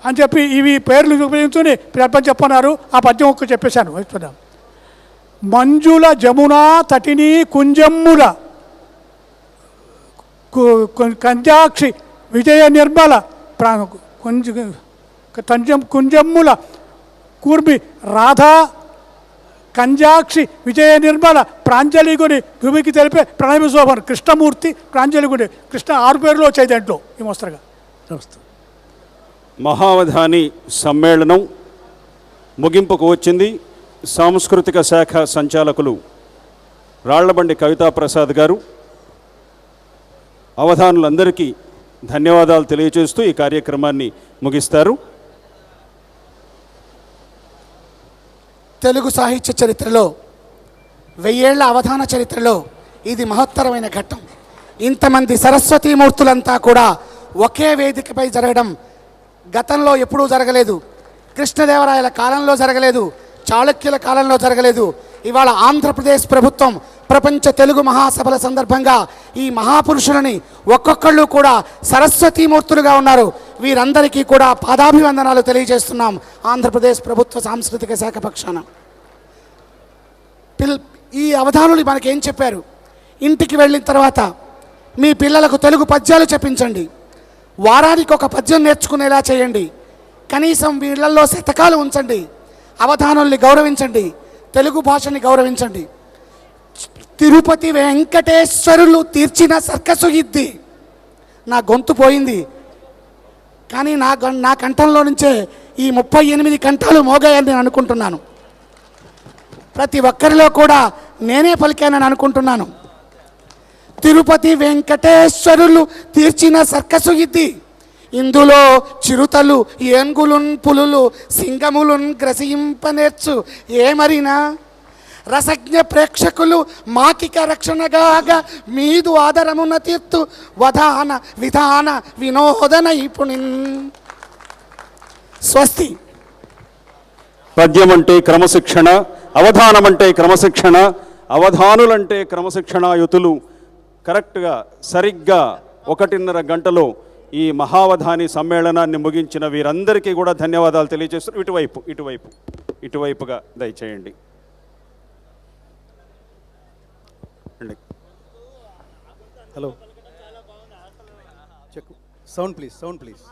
S8: అని చెప్పి ఇవి పేర్లు ఉపయోగించుకొని పద్యం చెప్పన్నారు. ఆ పద్యం ఒక్క చెప్పేశాను. మంజుల జమునా తటిని కుంజమ్ముల కంజాక్షి విజయ నిర్మల కుంజమ్ముల కూర్మి రాధా కంజాక్షి విజయ నిర్మల ప్రాంజలిగుని భూమికి తెలిపే ప్రణయ శోభన్ కృష్ణమూర్తి ప్రాంజలిగుని కృష్ణ 6 పేర్లు వచ్చాయి దాంట్లో ఈ మోస్తరుగా.
S3: మహావధాని సమ్మేళనం ముగింపుకు వచ్చింది. సాంస్కృతిక శాఖ సంచాలకులు రాళ్లబండి కవితాప్రసాద్ గారు అవధానులందరికీ ధన్యవాదాలు తెలియజేస్తూ ఈ కార్యక్రమాన్ని ముగిస్తారు.
S18: తెలుగు సాహిత్య చరిత్రలో 1000 ఏళ్ల అవధాన చరిత్రలో ఇది మహత్తరమైన ఘట్టం. ఇంతమంది సరస్వతీమూర్తులంతా కూడా ఒకే వేదికపై జరగడం గతంలో ఎప్పుడూ జరగలేదు. కృష్ణదేవరాయల కాలంలో జరగలేదు, చాళుక్యుల కాలంలో జరగలేదు. ఇవాళ ఆంధ్రప్రదేశ్ ప్రభుత్వం ప్రపంచ తెలుగు మహాసభల సందర్భంగా ఈ మహాపురుషులని ఒక్కొక్కళ్ళు కూడా సరస్వతీమూర్తులుగా ఉన్నారు. వీరందరికీ కూడా పాదాభివందనాలు తెలియజేస్తున్నాం ఆంధ్రప్రదేశ్ ప్రభుత్వ సాంస్కృతిక శాఖ పక్షాన. ఈ అవధానులు మనకేం చెప్పారు? ఇంటికి వెళ్ళిన తర్వాత మీ పిల్లలకు తెలుగు పద్యాలు చెప్పించండి, వారానికి ఒక పద్యం నేర్చుకునేలా చేయండి, కనీసం వీళ్ళల్లో శతకాలు ఉంచండి, అవధానుల్ని గౌరవించండి, తెలుగు భాషని గౌరవించండి. తిరుపతి వెంకటేశ్వరులు తీర్చిన సర్కసు ఇది. నా గొంతు పోయింది, కానీ నా కంఠంలో నుంచే ఈ 38 కంఠాలు మోగాయని నేను అనుకుంటున్నాను. ప్రతి ఒక్కరిలో కూడా నేనే పలికానని అనుకుంటున్నాను. తిరుపతి వెంకటేశ్వరులు తీర్చిన సర్కసు ఇది. ఇందులో చిరుతలు, ఏనుగులున్, పులులు, సింగములున్ గ్రసింపనేర్చు ఏమరినా రసజ్ఞ ప్రేక్షకులు మాకిక రక్షణగాగా మీదు ఆదరమున తీర్తు వధాన విధాన వినోద నైపుణిన్. స్వస్తి.
S3: పద్యం అంటే క్రమశిక్షణ, అవధానం అంటే క్రమశిక్షణ, అవధానులంటే క్రమశిక్షణాయుతులు. కరెక్ట్గా సరిగ్గా 1.5 గంటలో ఈ మహావధాని సమ్మేళనాన్ని ముగించిన వీరందరికీ కూడా ధన్యవాదాలు తెలియజేస్తున్నారు. ఇటువైపుగా దయచేయండి.
S1: Hello, check sound please.